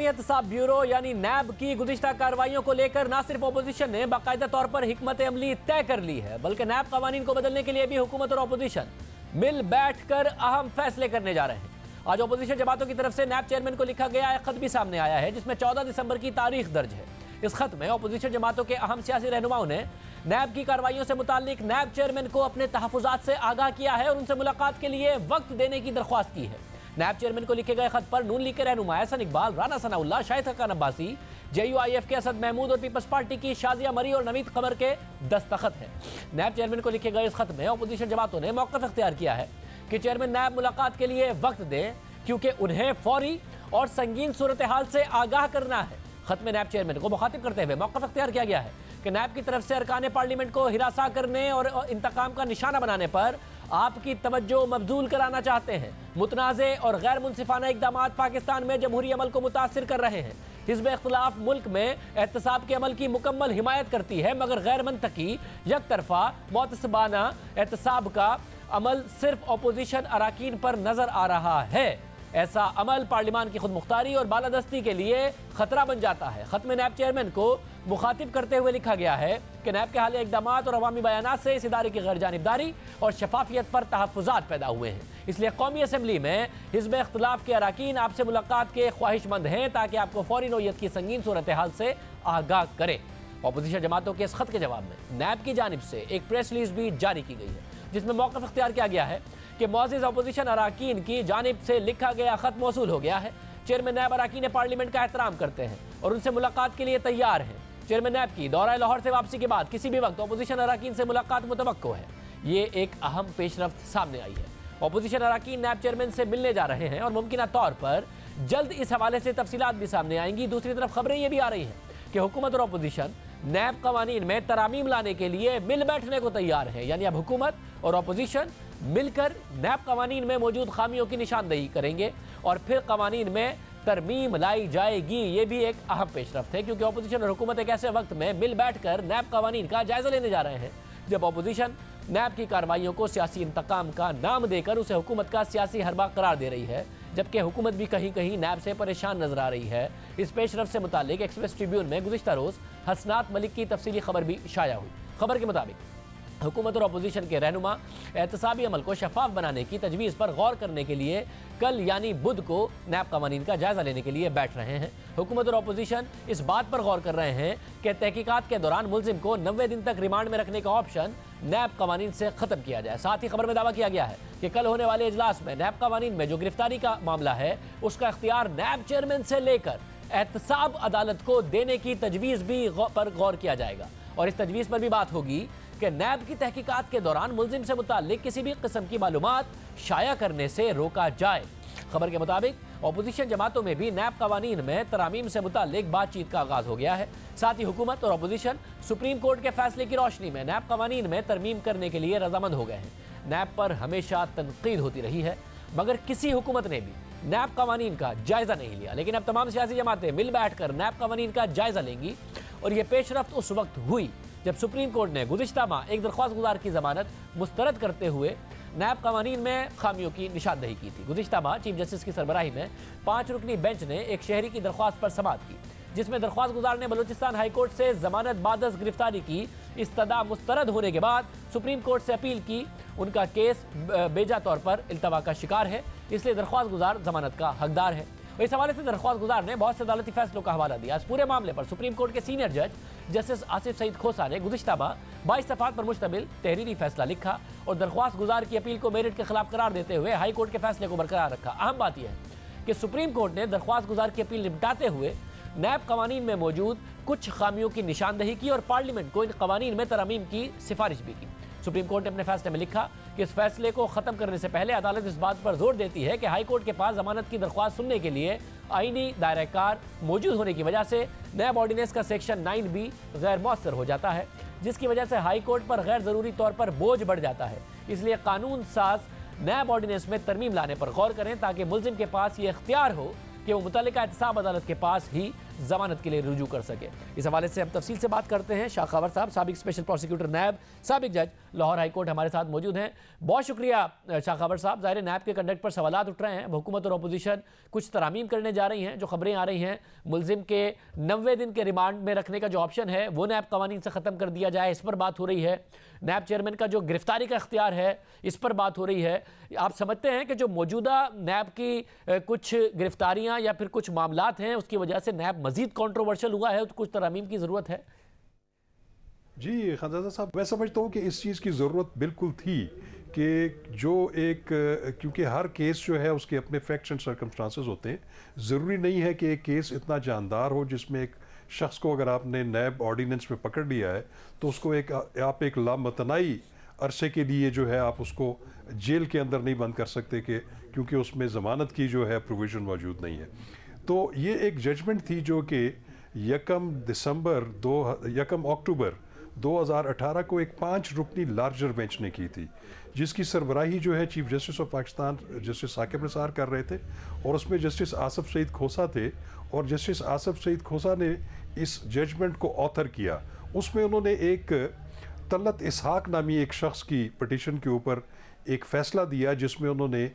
एहतसाब ब्यूरो यानी नैब की गुज़िश्ता कार्रवाइयों को लेकर न सिर्फ अपोजिशन ने बाकायदा तौर पर हिकमत अमली तय कर ली है, बल्कि नैब कवानीन को बदलने के लिए भी हुकूमत और अपोजिशन मिल बैठ कर अहम फैसले करने जा रहे हैं। आज अपोजिशन जमातों की तरफ से नैब चेयरमैन को लिखा गया एक खत भी सामने आया है, जिसमें 14 दिसंबर की तारीख दर्ज है। इस खत में अपोजिशन जमातों के अहम सियासी रहनुमाओं ने नैब की कार्रवाइयों से मुताल्लिक नैब चेयरमैन को अपने तहफ़्फ़ुज़ात से आगाह किया है और उनसे मुलाकात के लिए वक्त देने की दरख्वास्त की है। नैब चेयरमैन को लिखे गए खत पर नून लीग के रहनुमा एहसन इकबाल, राना सनाउल्लाह, शाहिद हक्कान अब्बासी, JUIF के असद महमूद और पीपल्स पार्टी की शाजिया मरी और नवीद कमर के दस्तखत हैं। नैब चेयरमैन को लिखे गए इस खत में अपोजिशन जमातों ने मौक़िफ़ इख्तियार किया है कि चेयरमैन नैब मुलाकात के लिए वक्त दें, क्योंकि उन्हें फौरी और संगीन सूरत हाल से आगाह करना है। खत में नैब चेयरमैन को मुखातिब करते हुए मौक़िफ़ इख्तियार किया गया है कि नैब की तरफ से अरकान पार्लियामेंट को हिरासा करने और इंतकाम का निशाना बनाने पर आपकी तवज्जो मबजूल कराना चाहते हैं। मुतनाज़े और गैर मुनसिफाना इक़दामात पाकिस्तान में जमहूरी अमल को मुतासिर कर रहे हैं। हिज़्ब इख्तिलाफ मुल्क में एहतसाब के अमल की मुकम्मल हिमायत करती है, मगर गैर मंतकी यकतरफा मुतसबाना एहतसाब का अमल सिर्फ अपोजिशन अराकीन पर नजर आ रहा है। ऐसा अमल पार्लिमान की खुद मुख्तारी और बालादस्ती के लिए खतरा बन जाता है। खत में नैब चेयरमैन को मुखातिब करते हुए लिखा गया है कि नैब के हालिया इक़दामात और अवामी बयानात से इस इदारे की गैर जानिबदारी और शफाफियत पर तहफ़्फ़ुज़ात पैदा हुए हैं। इसलिए कौमी असम्बली में हिज़्ब इख्तिलाफ के अराकीन आपसे मुलाकात के ख्वाहिशमंद हैं, ताकि आपको फौरी नौयत की संगीन सूरत हाल से आगाह करें। अपोजिशन जमातों के इस खत के जवाब में नैब की जानिब से एक प्रेस रिलीज भी जारी की गई है, जिसमें मौक़िफ़ इख्तियार किया गया है कि मौजूद अपोजिशन अराकीन की जानिब से लिखा गया खत मौसूल हो गया है। चेयरमैन नैब अराकीन पार्लियामेंट का एहतराम करते हैं और उनसे मुलाकात के लिए तैयार हैं। चेयरमैन नैब की दौरा लाहौर से वापसी के बाद किसी भी वक्त अपोजिशन अराकीन से मुलाकात मुतवक्को है। ये एक अहम पेशरफ्त सामने आई है। अपोजिशन अराकीन नैब चेयरमैन से मिलने जा रहे हैं और मुमकिन तौर पर जल्द इस हवाले से तफसीलात भी सामने आएंगी। दूसरी तरफ खबरें ये भी आ रही हैं कि हुकूमत और अपोजिशन नैब कवानीन में तरामीम लाने के लिए मिल बैठने को तैयार है। यानी अब हुकूमत और अपोजिशन मिलकर नैब कवानीन में मौजूद खामियों की निशानदेही करेंगे और फिर कवानीन में तरमीम लाई जाएगी। ये भी एक अहम पेशरफ्त है, क्योंकि अपोजिशन और हुकूमत एक ऐसे वक्त में मिल बैठकर नैब कवानीन का जायजा लेने जा रहे हैं जब अपोजिशन नैब की कार्रवाइयों को सियासी इंतकाम का नाम देकर उसे हुकूमत का सियासी हरबा करार दे रही है, जबकि हुकूमत भी कहीं कहीं नैब से परेशान नजर आ रही है। इस पेशरफ्त से मुतालिक एक्सप्रेस ट्रिब्यून में गुज़िश्ता रोज़ हसनात मलिक की तफसीली खबर भी शाया हुई। खबर के मुताबिक हुकूमत और अपोजिशन के रहनुमा एहतसाबी अमल को शफाफ बनाने की तजवीज़ पर गौर करने के लिए कल यानी बुध को नैब कवानीन का जायजा लेने के लिए बैठ रहे हैं। हुकूमत और अपोजिशन इस बात पर गौर कर रहे हैं कि तहकीकात के दौरान मुलजिम को 90 दिन तक रिमांड में रखने का ऑप्शन नैब कवानीन से खत्म किया जाए। साथ ही खबर में दावा किया गया है कि कल होने वाले इजलास में नैब कवानीन में जो गिरफ्तारी का मामला है उसका इख्तियार नैब चेयरमैन से लेकर एहतसाब अदालत को देने की तजवीज़ भी पर गौर किया जाएगा और इस तजवीज़ पर भी बात होगी कि नैब की तहकीकात के दौरान मुलजिम से मुताल्लिक किसी भी किस्म की मालूमात शाया करने से रोका जाए। खबर के मुताबिक अपोजिशन जमातों में भी नैब कवानीन में तरामीम से मुताल्लिक बातचीत का आगाज हो गया है। साथ ही हुकूमत और अपोजिशन सुप्रीम कोर्ट के फैसले की रोशनी में नैब कवानीन में तरमीम करने के लिए रजामंद हो गए हैं। नैब पर हमेशा तनकीद होती रही है, मगर किसी हुकूमत ने भी नैब कवानीन का जायजा नहीं लिया। लेकिन अब तमाम सियासी जमातें मिल बैठकर नैब कवानीन का जायजा लेंगी और यह पेशरफ्त उस वक्त हुई जब सुप्रीम कोर्ट ने गुज़िश्ता माह एक दरख्वास्त गुजार की जमानत मुस्तरद करते हुए नैब कवानीन में खामियों की निशानदेही की थी। गुज़िश्ता माह चीफ जस्टिस की सरबराही में 5 रुकनी बेंच ने एक शहरी की दरख्वास्त पर समाअत की, जिसमें दरख्वास्त गुजार ने बलूचिस्तान हाई कोर्ट से जमानत बादस गिरफ्तारी की इस्तदा मुस्तरद होने के बाद सुप्रीम कोर्ट से अपील की। उनका केस बेजा तौर पर इल्तवा का शिकार है, इसलिए दरख्वास्त गुजार जमानत का हकदार है। इस हवाले से दरख्वास्त गुजार ने बहुत से अदालती फैसलों का हवाला दिया। इस पूरे मामले पर सुप्रीम कोर्ट के सीनियर जज जस्टिस आसिफ सईद खोसा ने गुज़िश्ता माह 22 सफ़हात पर मुश्तमिल तहरीरी फैसला लिखा और दरख्वास्त गुजार की अपील को मेरिट के खिलाफ करार देते हुए हाई कोर्ट के फैसले को बरकरार रखा। अहम बात यह है कि सुप्रीम कोर्ट ने दरख्वास्त गुजार की अपील निपटाते हुए नैब कवानीन में मौजूद कुछ खामियों की निशानदेही की और पार्लियामेंट को इन कवानीन में तरमीम की सिफारिश भी की। सुप्रीम कोर्ट ने अपने फैसले में लिखा कि इस फैसले को खत्म करने से पहले अदालत इस बात पर जोर देती है कि हाई कोर्ट के पास जमानत की दरख्वास्त सुनने के लिए आईनी दायरा-ए-कार मौजूद होने की वजह से नैब ऑर्डिनेंस का सेक्शन 9B गैर मौसर हो जाता है, जिसकी वजह से हाई कोर्ट पर गैर ज़रूरी तौर पर बोझ बढ़ जाता है। इसलिए कानून साज नैब ऑर्डिनेंस में तरमीम लाने पर गौर करें ताकि मुलजिम के पास ये इख्तियार हो कि वो मुतल्लिका एहतसाब अदालत के पास ही जमानत के लिए रुजू कर सके। इस हवाले से हम तफसील से बात करते हैं। शाह खबर साहब, साबिक स्पेशल प्रोसिक्यूटर नैब, साबिक जज लाहौर हाई कोर्ट, हमारे साथ मौजूद हैं। बहुत शुक्रिया शाह खबर साहब। ज़ाहिर नैब के कंडक्ट पर सवालात उठ रहे हैं। हुकूमत और अपोजिशन कुछ तरामीम करने जा रही हैं। जो खबरें आ रही हैं, मुलजिम के 90 दिन के रिमांड में रखने का जो ऑप्शन है वो नैब कवानीन से ख़त्म कर दिया जाए, इस पर बात हो रही है। नैब चेयरमैन का जो गिरफ्तारी का इख्तियार है, इस पर बात हो रही है। आप समझते हैं कि जो मौजूदा नैब की कुछ गिरफ्तारियां या फिर कुछ मामलात हैं, उसकी वजह से नैब मजीद कंट्रोवर्शियल हुआ है, तो कुछ तरामीम की ज़रूरत है? जी खानज़ादा साहब, मैं समझता हूँ कि इस चीज़ की ज़रूरत बिल्कुल थी कि जो एक, क्योंकि हर केस जो है उसके अपने फैक्ट्स एंड सर्कमस्टांसेस होते हैं। ज़रूरी नहीं है कि एक केस इतना जानदार हो जिसमें एक शख्स को अगर आपने नैब ऑर्डिनेंस में पकड़ लिया है तो उसको आप एक लामतनाई अरसे के लिए जो है आप उसको जेल के अंदर नहीं बंद कर सकते कि क्योंकि उसमें ज़मानत की जो है प्रोविज़न मौजूद नहीं है। तो ये एक जजमेंट थी जो कि 1 अक्टूबर 2018 को एक 5 रुकनी लार्जर बेंच ने की थी, जिसकी सरबराही जो है chief justice of Pakistan justice Saqib Nisar कर रहे थे, और उसमें जस्टिस आसफ सईद खोसा थे। और जस्टिस आसफ सईद खोसा ने इस जजमेंट को ऑथर किया। उसमें उन्होंने एक तलत इसहाक नामी एक शख्स की पिटीशन के ऊपर एक फ़ैसला दिया, जिसमें उन्होंने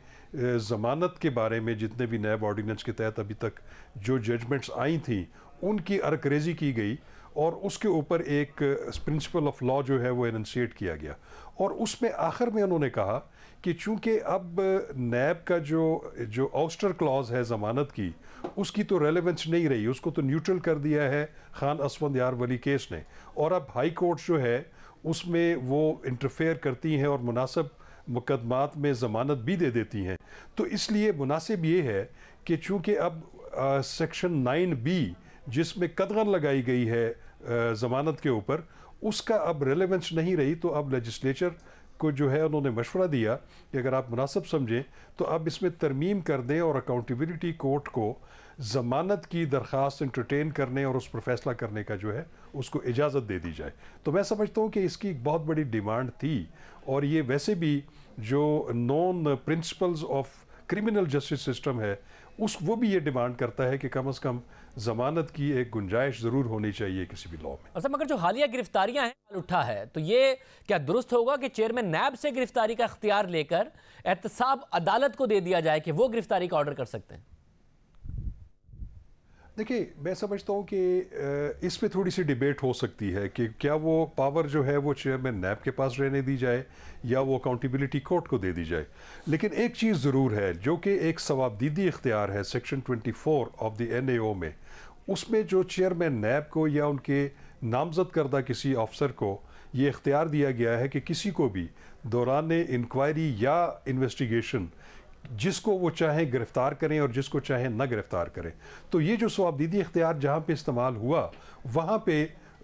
ज़मानत के बारे में जितने भी नैब ऑर्डिनेंस के तहत अभी तक जो जजमेंट्स आई थी उनकी अरकरेजी की गई, और उसके ऊपर एक प्रिंसिपल ऑफ लॉ जो है वो एनंशिएट किया गया। और उसमें आखिर में उन्होंने कहा कि चूंकि अब नैब का जो ऑस्टर क्लॉज है ज़मानत की, उसकी तो रेलेवेंस नहीं रही, उसको तो न्यूट्रल कर दिया है खान असफंद यार वली केस ने, और अब हाई कोर्ट जो है उसमें वो इंटरफेयर करती हैं और मुनासिब मुकदमात में ज़मानत भी दे देती हैं। तो इसलिए मुनासिब ये है कि चूँकि अब सेक्शन 9B जिसमें कदगन लगाई गई है ज़मानत के ऊपर, उसका अब रेलेवेंस नहीं रही, तो अब लेजिस्लेचर को जो है उन्होंने मशवरा दिया कि अगर आप मुनासिब समझें तो अब इसमें तरमीम कर दें और अकाउंटेबिलिटी कोर्ट को ज़मानत की दरख्वास्त इंटरटेन करने और उस पर फैसला करने का जो है उसको इजाज़त दे दी जाए। तो मैं समझता हूँ कि इसकी एक बहुत बड़ी डिमांड थी, और ये वैसे भी जो non principles of criminal justice system है वो भी ये डिमांड करता है कि कम से कम ज़मानत की एक गुंजाइश ज़रूर होनी चाहिए किसी भी लॉ में। अच्छा, मगर जो हालिया गिरफ्तारियां हैं उठा है, तो ये क्या दुरुस्त होगा कि चेयरमैन नैब से गिरफ्तारी का इख्तियार लेकर एहतसाब अदालत को दे दिया जाए कि वो गिरफ्तारी का ऑर्डर कर सकते हैं? देखिए, मैं समझता हूँ कि इस पे थोड़ी सी डिबेट हो सकती है कि क्या वो पावर जो है वो चेयरमैन नैब के पास रहने दी जाए या वो अकाउंटेबिलिटी कोर्ट को दे दी जाए। लेकिन एक चीज़ ज़रूर है जो कि एक सवाबदीदी इख्तियार है सेक्शन 24 ऑफ द NAO में, उसमें जो चेयरमैन नैब को या उनके नामजद करदा किसी अफसर को ये इख्तियार दिया गया है कि किसी को भी दौरान इंक्वायरी या इन्वेस्टिगेशन जिसको वो चाहें गिरफ्तार करें और जिसको चाहें न गिरफ्तार करें। तो ये जो सवाबदीदी इख्तियार जहाँ पे इस्तेमाल हुआ, वहाँ पे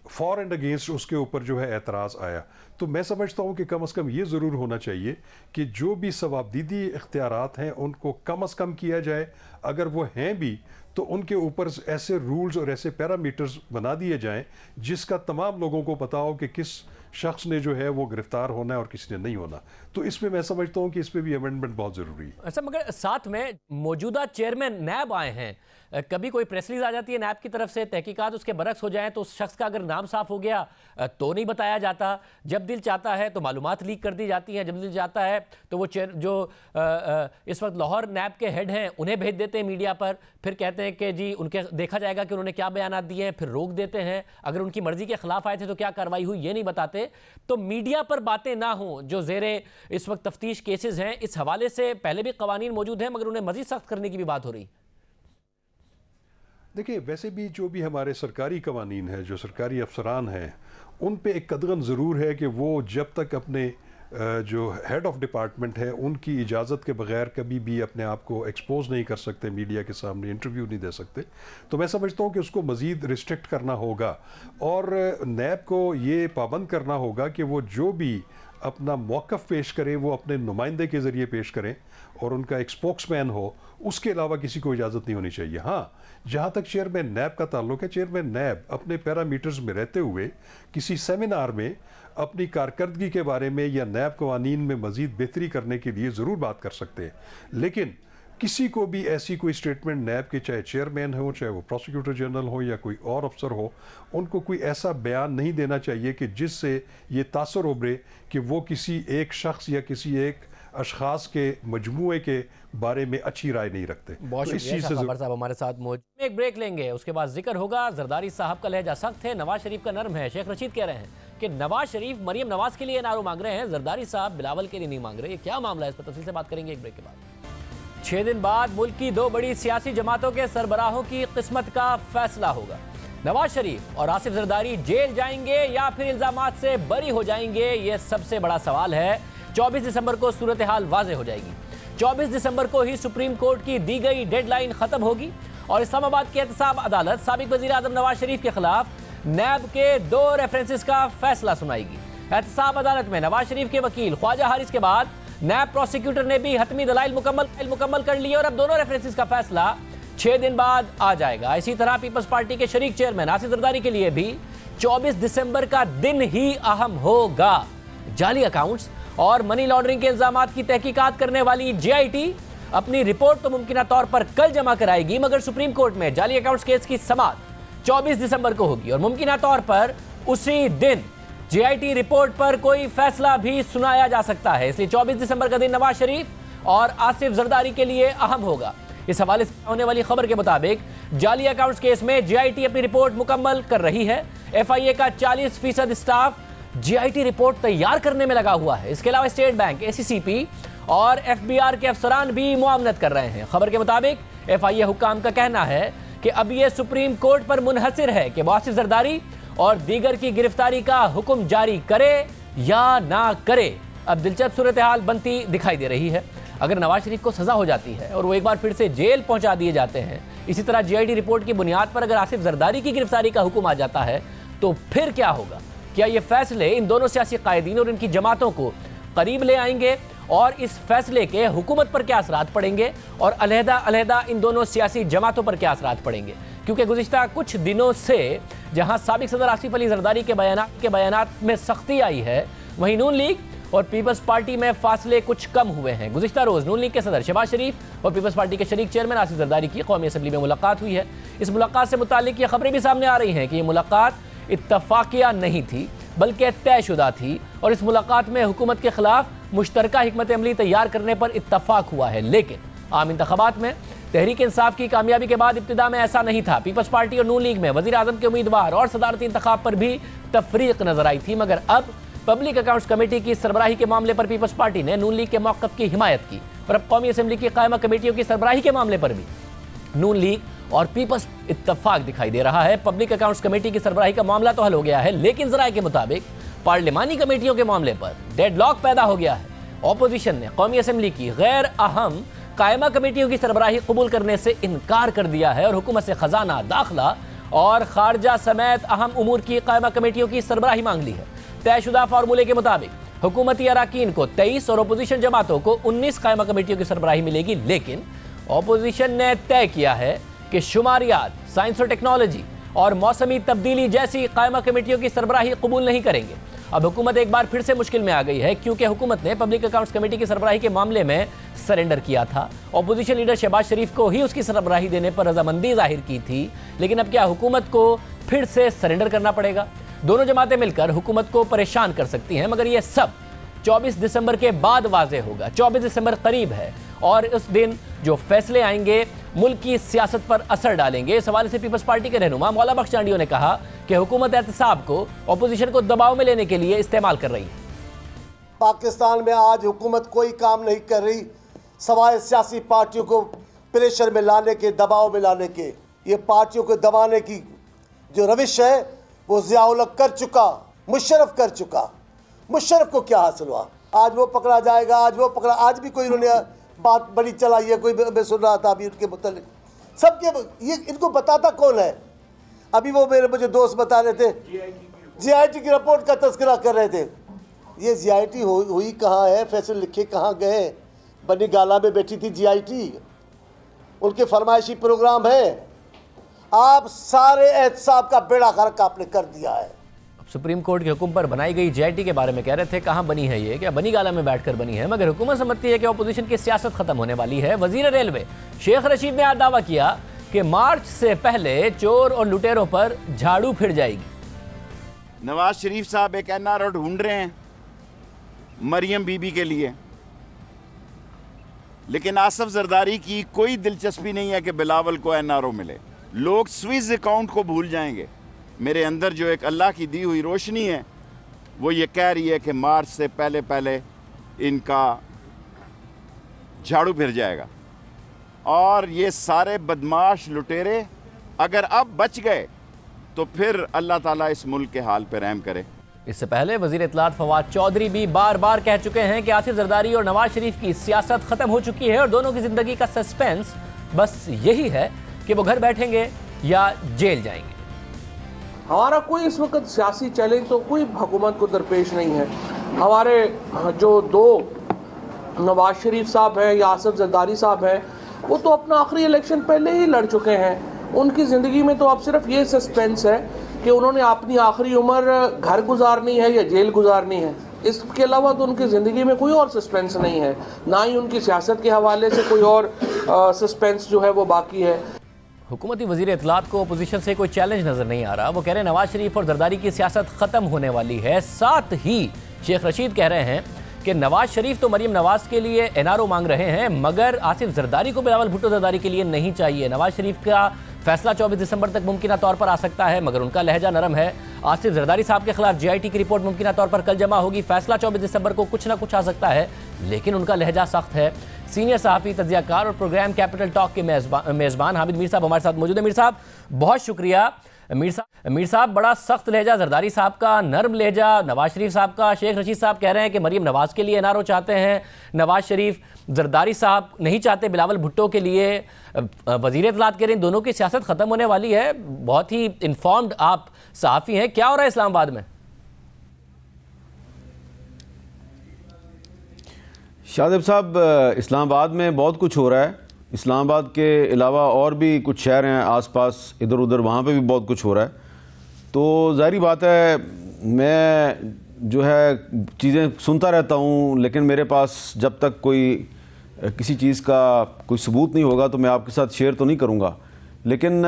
फॉर एंड अगेंस्ट उसके ऊपर जो है एतराज़ आया। तो मैं समझता हूँ कि कम से कम ये ज़रूर होना चाहिए कि जो भी सवाबदीदी इख्तियारात हैं उनको कम से कम किया जाए, अगर वो हैं भी तो उनके ऊपर ऐसे रूल्स और ऐसे पैरामीटर्स बना दिए जाएं जिसका तमाम लोगों को पता हो कि किस शख्स ने जो है वो गिरफ्तार होना है और किसी ने नहीं होना। तो इसमें मैं समझता हूँ कि इस पर भी अमेंडमेंट बहुत ज़रूरी है। अच्छा, मगर साथ में मौजूदा चेयरमैन नैब आए हैं, कभी कोई प्रेस रिलीज आ जाती है नैब की तरफ से, तहकीकात उसके बरक्स हो जाए तो उस शख्स का अगर नाम साफ हो गया तो नहीं बताया जाता, जब दिल चाहता है तो मालूमात लीक कर दी जाती हैं, जब दिल चाहता है तो वो जो इस वक्त लाहौर नैब के हेड हैं उन्हें भेज देते हैं मीडिया पर, फिर कहते हैं कि जी उनके देखा जाएगा कि उन्होंने क्या बयानात दिए हैं, फिर रोक देते हैं। अगर उनकी मर्जी के खिलाफ आए थे तो क्या कार्रवाई हुई ये नहीं बताते। तो मीडिया पर बातें ना हो जो ज़ेरे इस वक्त तफ्तीश केसेस हैं, इस हवाले से पहले भी कवानीन मौजूद हैं मगर उन्हें मजीद सख्त करने की भी बात हो रही। देखिए, वैसे भी जो भी हमारे सरकारी कवानीन हैं, जो सरकारी अफसरान हैं, उन पे एक कदगन ज़रूर है कि वो जब तक अपने जो हेड ऑफ डिपार्टमेंट है उनकी इजाज़त के बगैर कभी भी अपने आप को एक्सपोज नहीं कर सकते, मीडिया के सामने इंटरव्यू नहीं दे सकते। तो मैं समझता हूँ कि उसको मज़ीद रिस्ट्रिक्ट करना होगा और नैब को ये पाबंद करना होगा कि वो जो भी अपना मौक़िफ़ पेश करें वो अपने नुमाइंदे के ज़रिए पेश करें और उनका एक स्पोक्समैन हो, उसके अलावा किसी को इजाज़त नहीं होनी चाहिए। हाँ, जहाँ तक चेयरमैन नैब का ताल्लुक है, चेयरमैन नैब अपने पैरामीटर्स में रहते हुए किसी सेमिनार में अपनी कारकर्दगी के बारे में या नैब कवानीन में मज़ीद बेहतरी करने के लिए ज़रूर बात कर सकते हैं, लेकिन किसी को भी ऐसी कोई स्टेटमेंट नैब के, चाहे चेयरमैन हो, चाहे वो प्रोसिक्यूटर जनरल हो या कोई और अफसर हो, उनको कोई ऐसा बयान नहीं देना चाहिए कि जिससे ये तासर उभरे कि वो किसी एक शख्स या किसी एक अशखास के मजमूए के बारे में अच्छी राय नहीं रखते। बहुत शुक्रिया खबर साहब हमारे साथ मौजूद। एक ब्रेक लेंगे, उसके बाद जिक्र होगा। जरदारी साहब का लहजा सख्त है, नवाज शरीफ का नरम है। शेख रशीद कह रहे हैं कि नवाज शरीफ मरियम नवाज के लिए नारों मांग रहे हैं, जरदारी साहब बिलावल के लिए नहीं मांग रहे। ये क्या मामला है, इस पर तफसील से बात करेंगे एक ब्रेक के बाद। 6 दिन बाद मुल्क की 2 बड़ी सियासी जमातों के सरबराहों की किस्मत का फैसला होगा। नवाज शरीफ और आसिफ जरदारी जेल जाएंगे या फिर इल्जामात से बरी हो जाएंगे, ये सबसे बड़ा सवाल है। 24 दिसंबर को सूरत हाल वाज़े हो जाएगी। 24 दिसंबर को ही सुप्रीम कोर्ट की दी गई डेडलाइन खत्म होगी और इस्लामाबाद की एहतसाब अदालत साबिक वज़ीर आज़म नवाज शरीफ के खिलाफ नैब के 2 रेफरेंसेस का फैसला सुनाएगी। एहतसाब अदालत में नवाज शरीफ के वकील ख्वाजा हारिस के बाद नैब प्रोसिक्यूटर ने भी हतमी दलाइल मुकम्मल कर लिए और अब दोनों रेफरेंसेस का फैसला 6 दिन बाद आ जाएगा। इसी तरह पीपल्स पार्टी के शरीक चेयरमैन आसिफ जरदारी के लिए भी 24 दिसंबर का दिन ही अहम होगा। जाली अकाउंट्स और मनी लॉन्ड्रिंग के इल्जामात की तहकीकात करने वाली JIT अपनी रिपोर्ट तो मुमकिन तौर पर कल जमा कराएगी, मगर सुप्रीम कोर्ट में जाली अकाउंट्स केस की समाअत 24 दिसंबर को होगी और मुमकिन तौर पर उसी दिन JIT रिपोर्ट पर कोई फैसला भी सुनाया जा सकता है। इसलिए 24 दिसंबर का दिन नवाज शरीफ और आसिफ जरदारी के लिए अहम होगा। इस हवाले से होने वाली खबर के मुताबिक जाली अकाउंट्स केस में JIT अपनी रिपोर्ट मुकम्मल कर रही है। FIA का 40% स्टाफ JIT रिपोर्ट तैयार करने में लगा हुआ है। इसके अलावा स्टेट बैंक, ACCP और FBR के अफसरान भी मुआवनत कर रहे हैं। खबर के मुताबिक FIA हुक्काम का कहना है कि अब यह सुप्रीम कोर्ट पर मुनहसिर है कि आसिफ जरदारी और दीगर की गिरफ्तारी का हुक्म जारी करे या ना करे। अब दिलचस्प सूरत हाल बनती दिखाई दे रही है। अगर नवाज शरीफ को सजा हो जाती है और वो एक बार फिर से जेल पहुंचा दिए जाते हैं, इसी तरह JIT रिपोर्ट की बुनियाद पर अगर आसिफ जरदारी की गिरफ्तारी का हुक्म आ जाता है, तो फिर क्या होगा? क्या ये फैसले इन दोनों सियासी कायदीन और इनकी जमातों को करीब ले आएंगे और इस फैसले के हुकूमत पर क्या असरात पड़ेंगे और अलहदा इन दोनों सियासी जमातों पर क्या असरात पड़ेंगे? क्योंकि गुज़िश्ता कुछ दिनों से जहां साबिक सदर आसिफ अली जरदारी के बयानात में सख्ती आई है, वहीं नून लीग और पीपल्स पार्टी में फासले कुछ कम हुए हैं। गुज़िश्ता रोज़ नून लीग के सदर शहबाज शरीफ और पीपल्स पार्टी के शरीक चेयरमैन आसिफ जरदारी की कौमी असम्बली में मुलाकात हुई है। इस मुलाकात से मुताल्लिक ये खबरें भी सामने आ रही हैं कि ये मुलाकात इत्तफाकिया नहीं थी बल्कि तयशुदा थी और इस मुलाकात में हुकूमत के खिलाफ मुश्तरका हिकमत अमली तैयार करने पर इत्तफाक हुआ है। लेकिन आम इंतखाबात में तहरीक इंसाफ की कामयाबी के बाद इब्तिदा में ऐसा नहीं था। पीपल्स पार्टी और नून लीग में वज़ीर आज़म के उम्मीदवार और सदारती इंतखाब पर भी तफरीक नजर आई थी, मगर अब पब्लिक अकाउंट्स कमेटी की सरबराही के मामले पर पीपल्स पार्टी ने नून लीग के मौक़िफ़ की हिमायत की और अब कौमी असम्बली की कायमा कमेटियों की सरबराही के मामले पर भी नून लीग और पीपल्स इत्तफाक दिखाई दे रहा है। पब्लिक अकाउंट्स कमेटी की सरबराही का मामला तो हल हो गया है, लेकिन ज़राए के मुताबिक पार्लिमानी कमेटियों के मामले पर डेडलॉक पैदा हो गया है। ऑपोजिशन ने कौमी असम्बली की गैर अहम कायमा कमेटियों की सरबराही कबूल करने से इनकार कर दिया है और हुकूमत से खजाना, दाखिला और खारजा समेत अहम उमूर की कायमा कमेटियों की सरबराही मांग ली है। तयशुदा फार्मूले के मुताबिक हुकूमती अराकीन को 23 और अपोजिशन जमातों को 19 कायमा कमेटियों की सरबराही मिलेगी, लेकिन ऑपोजिशन ने तय किया है कि शुमारियात, साइंस और टेक्नोलॉजी और मौसमी तब्दीली जैसी कायमा कमेटियों की सरबराही कबूल नहीं करेंगे। अब हुकूमत एक बार फिर से मुश्किल में आ गई है, क्योंकि हुकूमत ने पब्लिक अकाउंट्स कमेटी की सरबराही के मामले में सरेंडर किया था। ऑपोजिशन लीडर शहबाज शरीफ को ही उसकी सरबराही देने पर रजामंदी जाहिर की थी, लेकिन अब क्या हुकूमत को फिर से सरेंडर करना पड़ेगा? दोनों जमातें मिलकर हुकूमत को परेशान कर सकती हैं, मगर यह सब 24 दिसंबर के बाद वाज़े होगा। 24 दिसंबर करीब है और उस दिन जो फैसले आएंगे मुल्क की सियासत पर असर डालेंगे। इस हवाले से पीपल्स पार्टी के रहनुमा मौला बख्श चांडियों ने कहा कि हुकूमत एहतसाब को ऑपोजिशन को दबाव में लेने के लिए इस्तेमाल कर रही है। पाकिस्तान में आज हुकूमत कोई काम नहीं कर रही सवाए सियासी पार्टियों को प्रेशर में लाने के, दबाव में लाने के। ये पार्टियों को दबाने की जो रविश है वो ज़िया-उल हक कर चुका, मुशर्रफ कर चुका। मुशर्रफ को क्या हासिल हुआ? आज वो पकड़ा जाएगा, आज वो पकड़ा। आज भी कोई उन्होंने बात बड़ी चलाई है, कोई मैं सुन रहा था अभी उनके मुतल्लिक सबके। ये इनको बताता कौन है? अभी वो मुझे दोस्त बता रहे थे JIT की रिपोर्ट का तस्करा कर रहे थे। ये JIT हुई कहाँ है? फैसले लिखे कहाँ गए? बनी गाला में बैठी थी JIT, उनके फरमाइशी प्रोग्राम है। आप सारे एहतसाब का बेड़ा गर्क आपने कर दिया है। सुप्रीम कोर्ट के हुक्म पर बनाई गई JIT के बारे में कह रहे थे, कहाँ बनी है ये, क्या बनी गाला में बैठकर बनी है, मगर हुकूमत समझती है कि अपोजिशन की सियासत खत्म होने वाली है। वजीर रेलवे शेख रशीद ने आज दावा किया कि मार्च से पहले चोर और लुटेरों पर झाड़ू फिर जाएगी। नवाज शरीफ साहब एक NRO ढूंढ रहे हैं मरियम बीबी के लिए, लेकिन आसिफ जरदारी की कोई दिलचस्पी नहीं है कि बिलावल को NRO मिले। लोग स्विस अकाउंट को भूल जाएंगे। मेरे अंदर जो एक अल्लाह की दी हुई रोशनी है वो ये कह रही है कि मार्च से पहले पहले इनका झाड़ू फिर जाएगा, और ये सारे बदमाश लुटेरे अगर अब बच गए तो फिर अल्लाह ताला इस मुल्क के हाल पर रहम करे। इससे पहले वजीर इत्तलात फवाद चौधरी भी बार बार कह चुके हैं कि आसिफ जरदारी और नवाज शरीफ की सियासत खत्म हो चुकी है और दोनों की जिंदगी का सस्पेंस बस यही है कि वो घर बैठेंगे या जेल जाएंगे। हमारा कोई इस वक्त सियासी चैलेंज तो कोई हुकूमत को दरपेश नहीं है। हमारे जो दो नवाज शरीफ साहब हैं या आसिफ जरदारी साहब हैं, वो तो अपना आखिरी इलेक्शन पहले ही लड़ चुके हैं। उनकी ज़िंदगी में तो अब सिर्फ ये सस्पेंस है कि उन्होंने अपनी आखिरी उम्र घर गुजारनी है या जेल गुजारनी है। इसके अलावा तो उनकी ज़िंदगी में कोई और सस्पेंस नहीं है, ना ही उनकी सियासत के हवाले से कोई और सस्पेंस जो है वो बाकी है। हुकूमती वजीर इत्तलात को अपोजिशन से कोई चैलेंज नजर नहीं आ रहा। वो कह रहे हैं नवाज शरीफ और जरदारी की सियासत खत्म होने वाली है। साथ ही शेख रशीद कह रहे हैं कि नवाज शरीफ तो मरियम नवाज के लिए NRO मांग रहे हैं, मगर आसिफ जरदारी को बिलावल भुट्टो जरदारी के लिए नहीं चाहिए। नवाज शरीफ का फैसला 24 दिसंबर तक मुमकिन तौर पर आ सकता है, मगर उनका लहजा नरम है। आसिफ जरदारी साहब के खिलाफ JIT की रिपोर्ट मुमकिन तौर पर कल जमा होगी। फैसला 24 दिसंबर को कुछ ना कुछ आ सकता है, लेकिन उनका लहजा सख्त है। सीनियर सहाफ़ी, तज्ज़ियाकार और प्रोग्राम कैपिटल टॉक के मेज़बान हामिद मीर साहब हमारे साथ मौजूद है। मीर साहब बहुत शुक्रिया। मीर साहब बड़ा सख्त लहजा जरदारी साहब का, नरम लहजा नवाज शरीफ साहब का। शेख रशीद साहब कह रहे हैं कि मरियम नवाज के लिए NRO चाहते हैं, नवाज शरीफ जरदारी साहब नहीं चाहते बिलावल भुट्टो के लिए। वज़ीर इत्तलात कह रहे हैं दोनों की सियासत ख़त्म होने वाली है। बहुत ही इन्फॉर्म्ड आप सहाफ़ी हैं, क्या हो रहा है इस्लामाबाद में? शादिब साहब, इस्लामाबाद में बहुत कुछ हो रहा है। इस्लामाबाद के अलावा और भी कुछ शहर हैं आसपास इधर उधर, वहाँ पे भी बहुत कुछ हो रहा है। तो ज़ाहिर बात है मैं जो है चीज़ें सुनता रहता हूँ, लेकिन मेरे पास जब तक कोई किसी चीज़ का कोई सबूत नहीं होगा तो मैं आपके साथ शेयर तो नहीं करूँगा। लेकिन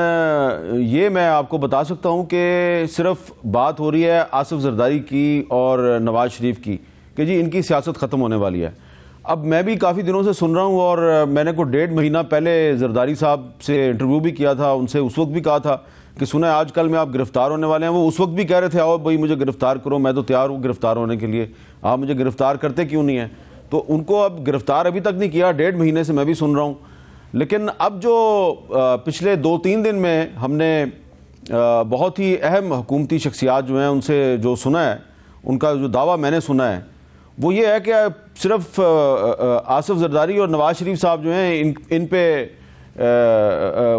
ये मैं आपको बता सकता हूँ कि सिर्फ बात हो रही है आसिफ जरदारी की और नवाज शरीफ की कि जी इनकी सियासत ख़त्म होने वाली है। अब मैं भी काफ़ी दिनों से सुन रहा हूँ और मैंने को 1.5 महीना पहले जरदारी साहब से इंटरव्यू भी किया था, उनसे उस वक्त भी कहा था कि सुना है आजकल में आप गिरफ्तार होने वाले हैं। वो उस वक्त भी कह रहे थे आओ भाई मुझे गिरफ्तार करो, मैं तो तैयार हूँ गिरफ्तार होने के लिए, आप मुझे गिरफ्तार करते क्यों नहीं है। तो उनको अब गिरफ्तार अभी तक नहीं किया, 1.5 महीने से मैं भी सुन रहा हूँ। लेकिन अब जो पिछले 2-3 दिन में हमने बहुत ही अहम हुकूमती शख्सियात जो हैं उनसे जो सुना है, उनका जो दावा मैंने सुना है वो ये है कि सिर्फ आसिफ जरदारी और नवाज शरीफ साहब जो हैं इन पे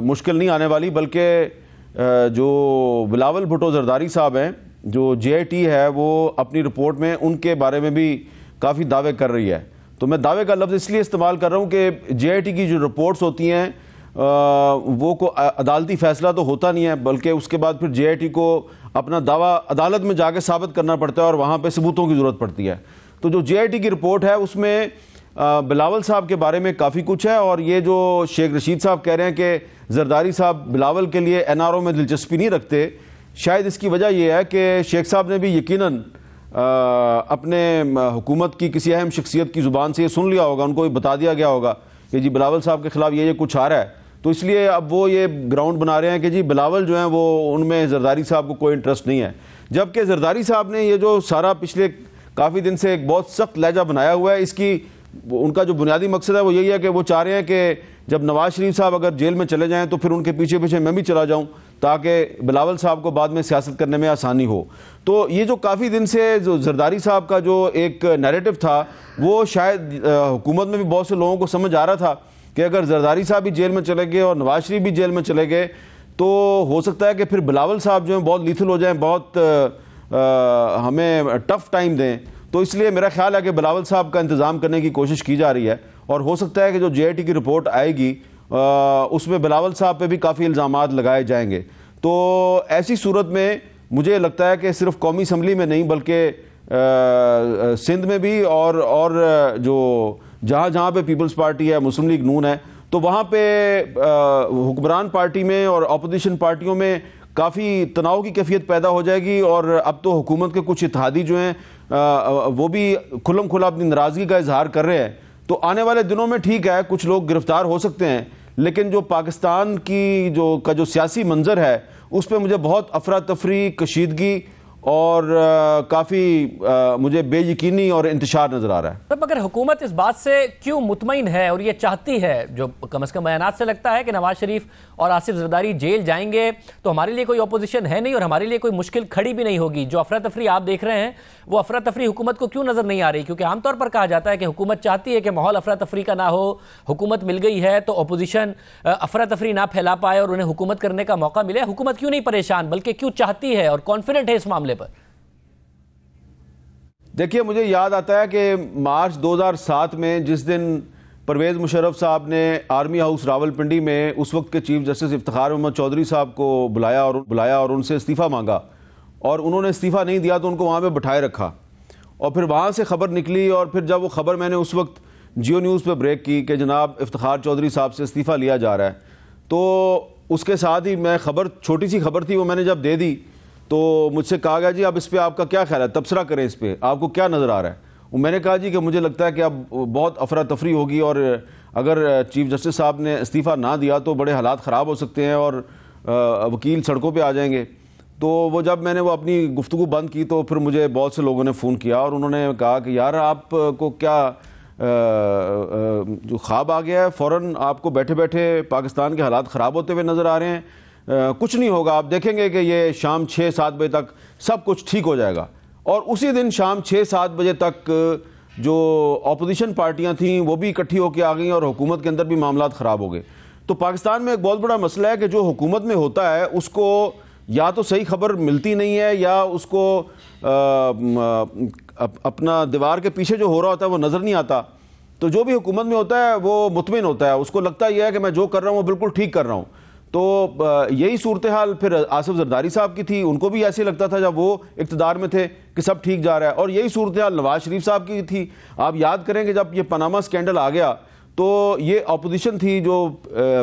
मुश्किल नहीं आने वाली, बल्कि जो बिलावल भुट्टो जरदारी साहब हैं, जो JIT है वो अपनी रिपोर्ट में उनके बारे में भी काफ़ी दावे कर रही है। तो मैं दावे का लफ्ज़ इसलिए इस्तेमाल कर रहा हूँ कि JIT की जो रिपोर्ट्स होती हैं वो को अदालती फ़ैसला तो होता नहीं है, बल्कि उसके बाद फिर JIT को अपना दावा अदालत में जाके साबित करना पड़ता है और वहाँ पे सबूतों की ज़रूरत पड़ती है। तो जो JIT की रिपोर्ट है उसमें बिलावल साहब के बारे में काफ़ी कुछ है, और ये जो शेख रशीद साहब कह रहे हैं कि जरदारी साहब बिलावल के लिए NRO में दिलचस्पी नहीं रखते, शायद इसकी वजह यह है कि शेख साहब ने भी यकीनन अपने हुकूमत की किसी अहम शख्सियत की ज़ुबान से ये सुन लिया होगा, उनको बता दिया गया होगा कि जी बिलावल साहब के ख़िलाफ़ ये कुछ आ रहा है। तो इसलिए अब वो ये ग्राउंड बना रहे हैं कि जी बिलावल जो हैं वो उनमें जरदारी साहब को कोई इंटरेस्ट नहीं है। जबकि जरदारी साहब ने ये जो सारा पिछले काफ़ी दिन से एक बहुत सख्त लहजा बनाया हुआ है, इसकी उनका जो बुनियादी मकसद है वो यही है कि वो चाह रहे हैं कि जब नवाज शरीफ साहब अगर जेल में चले जाएं तो फिर उनके पीछे पीछे मैं भी चला जाऊं, ताकि बिलावल साहब को बाद में सियासत करने में आसानी हो। तो ये जो काफ़ी दिन से जो जरदारी साहब का जो एक नैरेटिव था वो शायद हुकूमत में भी बहुत से लोगों को समझ आ रहा था कि अगर जरदारी साहब भी जेल में चले गए और नवाज शरीफ भी जेल में चले गए तो हो सकता है कि फिर बिलावल साहब जो हैं बहुत लीथल हो जाएं, बहुत हमें टफ टाइम दें। तो इसलिए मेरा ख्याल है कि बिलावल साहब का इंतज़ाम करने की कोशिश की जा रही है, और हो सकता है कि जो JIT की रिपोर्ट आएगी उसमें बिलावल साहब पे भी काफ़ी इल्ज़ामात लगाए जाएंगे। तो ऐसी सूरत में मुझे लगता है कि सिर्फ कौमी असम्बली में नहीं बल्कि सिंध में भी और जो जहाँ पे पीपल्स पार्टी है, मुस्लिम लीग नून है, तो वहाँ पे हुक्मरान पार्टी में और अपोजिशन पार्टियों में काफ़ी तनाव की कैफियत पैदा हो जाएगी। और अब तो हुकूमत के कुछ इत्तेहादी जो हैं वो भी खुल्लम खुल्ला अपनी नाराज़गी का इजहार कर रहे हैं। तो आने वाले दिनों में ठीक है कुछ लोग गिरफ्तार हो सकते हैं, लेकिन जो पाकिस्तान की जो सियासी मंजर है उस पर मुझे बहुत अफरा तफरी, कशीदगी और काफ़ी मुझे बेयकीनी और इंतशार नज़र आ रहा है। तो मगर हुकूमत इस बात से क्यों मुतमईन है और ये चाहती है, जो कम से कम बयानात से लगता है कि नवाज शरीफ और आसिफ जरदारी जेल जाएंगे तो हमारे लिए कोई अपोजिशन है नहीं और हमारे लिए कोई मुश्किल खड़ी भी नहीं होगी। जो अफरा तफरी आप देख रहे हैं वो अफरा तफरी हुकूमत को क्यों नज़र नहीं आ रही? क्योंकि आमतौर पर कहा जाता है कि हुकूमत चाहती है कि माहौल अफरा तफरी का ना हो, हुकूमत मिल गई है तो अपोजिशन अफरा तफरी ना फैला पाए और उन्हें हुकूमत करने का मौका मिले। हुकूमत क्यों नहीं परेशान बल्कि क्यों चाहती है और कॉन्फिडेंट है इस मामले पर? देखिए, मुझे याद आता है कि मार्च 2007 में जिस दिन परवेज़ मुशर्रफ साहब ने आर्मी हाउस रावलपिंडी में उस वक्त के चीफ जस्टिस इफ्तिखार मोहम्मद चौधरी साहब को बुलाया और उनसे इस्तीफ़ा मांगा और उन्होंने इस्तीफ़ा नहीं दिया तो उनको वहाँ पे बिठाए रखा। और फिर वहाँ से ख़बर निकली और फिर जब वो ख़बर मैंने उस वक्त जियो न्यूज़ पे ब्रेक की कि जनाब इफ्तिखार चौधरी साहब से इस्तीफ़ा लिया जा रहा है, तो उसके साथ ही मैं ख़बर, छोटी सी खबर थी, वो मैंने जब दे दी तो मुझसे कहा गया जी अब इस पर आपका क्या ख्याल है, तबसरा करें, इस पर आपको क्या नज़र आ रहा है। मैंने कहा जी कि मुझे लगता है कि अब बहुत अफरा तफरी होगी और अगर चीफ जस्टिस साहब ने इस्तीफ़ा ना दिया तो बड़े हालात ख़राब हो सकते हैं और वकील सड़कों पे आ जाएंगे। तो वो जब मैंने वो अपनी गुफ्तगू बंद की तो फिर मुझे बहुत से लोगों ने फ़ोन किया और उन्होंने कहा कि यार आपको क्या जो ख्वाब आ गया है, फ़ौरन आपको बैठे बैठे पाकिस्तान के हालात ख़राब होते हुए नज़र आ रहे हैं। कुछ नहीं होगा, आप देखेंगे कि ये शाम 6-7 बजे तक सब कुछ ठीक हो जाएगा। और उसी दिन शाम 6-7 बजे तक जो अपोजिशन पार्टियां थीं वो भी इकट्ठी होकर आ गई और हुकूमत के अंदर भी मामलात ख़राब हो गए। तो पाकिस्तान में एक बहुत बड़ा मसला है कि जो हुकूमत में होता है उसको या तो सही खबर मिलती नहीं है या उसको अपना दीवार के पीछे जो हो रहा होता है वो नज़र नहीं आता। तो जो भी हुकूमत में होता है वो मुतमिन होता है, उसको लगता यह है कि मैं जो कर रहा हूँ वो बिल्कुल ठीक कर रहा हूँ। तो यही सूरत हाल फिर आसिफ जरदारी साहब की थी, उनको भी ऐसे लगता था जब वो इक़्तिदार में थे कि सब ठीक जा रहा है। और यही सूरत हाल नवाज शरीफ साहब की थी। आप याद करें कि जब ये पनामा स्कैंडल आ गया तो ये अपोजिशन थी, जो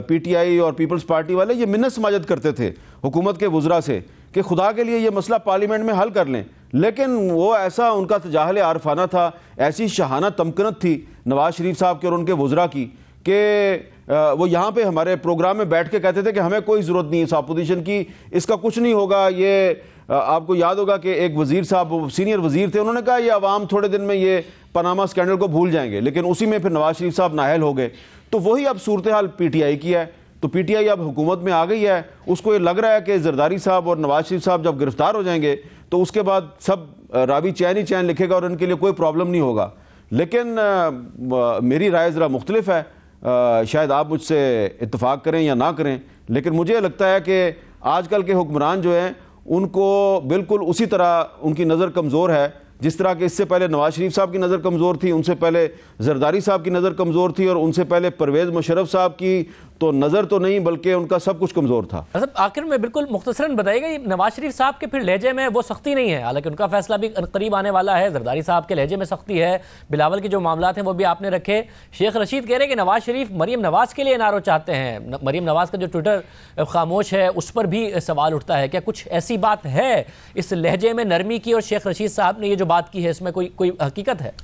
PTI और पीपल्स पार्टी वाले, ये मिन्नत समाजत करते थे हुकूमत के वज़रा से कि खुदा के लिए ये मसला पार्लियामेंट में हल कर लें। लेकिन वो ऐसा उनका तजाहल आरफाना था, ऐसी शहाना तमकनत थी नवाज शरीफ साहब के और उनके वज़रा की कि वो यहाँ पे हमारे प्रोग्राम में बैठ के कहते थे कि हमें कोई ज़रूरत नहीं इस अपोजिशन की, इसका कुछ नहीं होगा। ये आपको याद होगा कि एक वज़ीर साहब, सीनियर वज़ीर थे, उन्होंने कहा ये अवाम थोड़े दिन में ये पनामा स्कैंडल को भूल जाएंगे, लेकिन उसी में फिर नवाज शरीफ साहब नाअहल हो गए। तो वही अब सूरत हाल PTI की है। तो PTI अब हुकूमत में आ गई है, उसको ये लग रहा है कि जरदारी साहब और नवाज शरीफ साहब जब गिरफ्तार हो जाएंगे तो उसके बाद सब रावी चैन ही चैन लिखेगा और इनके लिए कोई प्रॉब्लम नहीं होगा। लेकिन मेरी राय ज़रा मुख्तलिफ है, शायद आप मुझसे इत्तेफाक करें या ना करें, लेकिन मुझे लगता है कि आजकल के हुक्मरान जो हैं उनको बिल्कुल उसी तरह उनकी नज़र कमज़ोर है जिस तरह के इससे पहले नवाज शरीफ साहब की नज़र कमज़ोर थी, उनसे पहले जरदारी साहब की नज़र कमज़ोर थी और उनसे पहले परवेज़ मुशर्रफ साहब की तो नज़र तो नहीं बल्कि उनका सब कुछ कमज़ोर था। मतलब आखिर में बिल्कुल मुख्तसरन बताइएगा, नवाज शरीफ साहब के फिर लहजे में वो सख्ती नहीं है, हालांकि उनका फैसला भी करीब आने वाला है। जरदारी साहब के लहजे में सख्ती है, बिलावल के जो मामलात हैं वो भी आपने रखे। शेख रशीद कह रहे हैं कि नवाज शरीफ मरीम नवाज के लिए एनआरओ चाहते हैं। मरीम नवाज का जो ट्विटर खामोश है उस पर भी सवाल उठता है, क्या कुछ ऐसी बात है इस लहजे में नरमी की और शेख रशीद साहब ने ये जो बात की है इसमें कोई हकीकत है?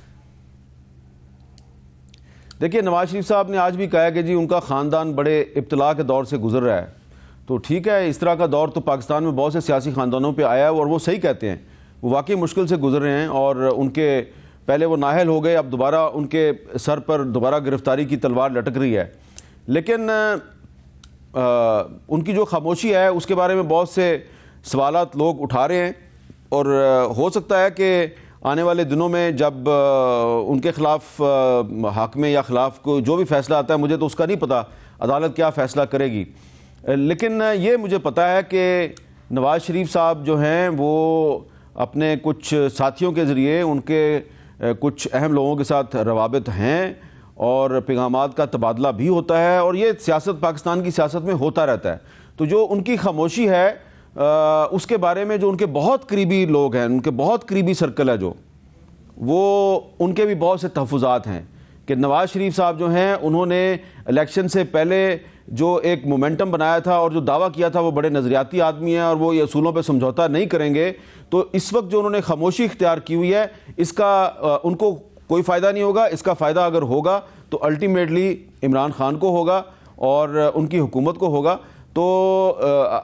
देखिए, नवाज शरीफ साहब ने आज भी कहा कि जी उनका ख़ानदान बड़े इब्तला के दौर से गुजर रहा है। तो ठीक है, इस तरह का दौर तो पाकिस्तान में बहुत से सियासी ख़ानदानों पे आया है और वो सही कहते हैं, वो वाकई मुश्किल से गुजर रहे हैं। और उनके पहले वो नाअहल हो गए, अब दोबारा उनके सर पर दोबारा गिरफ्तारी की तलवार लटक रही है। लेकिन उनकी जो खामोशी है उसके बारे में बहुत से सवालात लोग उठा रहे हैं और हो सकता है कि आने वाले दिनों में जब उनके ख़िलाफ़ हाकिम या ख़िलाफ़ को जो भी फ़ैसला आता है, मुझे तो उसका नहीं पता अदालत क्या फ़ैसला करेगी, लेकिन ये मुझे पता है कि नवाज़ शरीफ साहब जो हैं वो अपने कुछ साथियों के ज़रिए उनके कुछ अहम लोगों के साथ रवाबित हैं और पैगामात का तबादला भी होता है और ये सियासत पाकिस्तान की सियासत में होता रहता है। तो जो उनकी खामोशी है उसके बारे में जो उनके बहुत करीबी लोग हैं, उनके बहुत करीबी सर्कल है जो, वो उनके भी बहुत से तहफ़्फ़ुज़ात हैं कि नवाज़ शरीफ साहब जो हैं उन्होंने इलेक्शन से पहले जो एक मोमेंटम बनाया था और जो दावा किया था वो बड़े नज़रियाती आदमी हैं और वो ये असूलों पे समझौता नहीं करेंगे। तो इस वक्त जो उन्होंने खामोशी इख्तियार की हुई है, इसका उनको कोई फ़ायदा नहीं होगा। इसका फ़ायदा अगर होगा तो अल्टीमेटली इमरान खान को होगा और उनकी हुकूमत को होगा। तो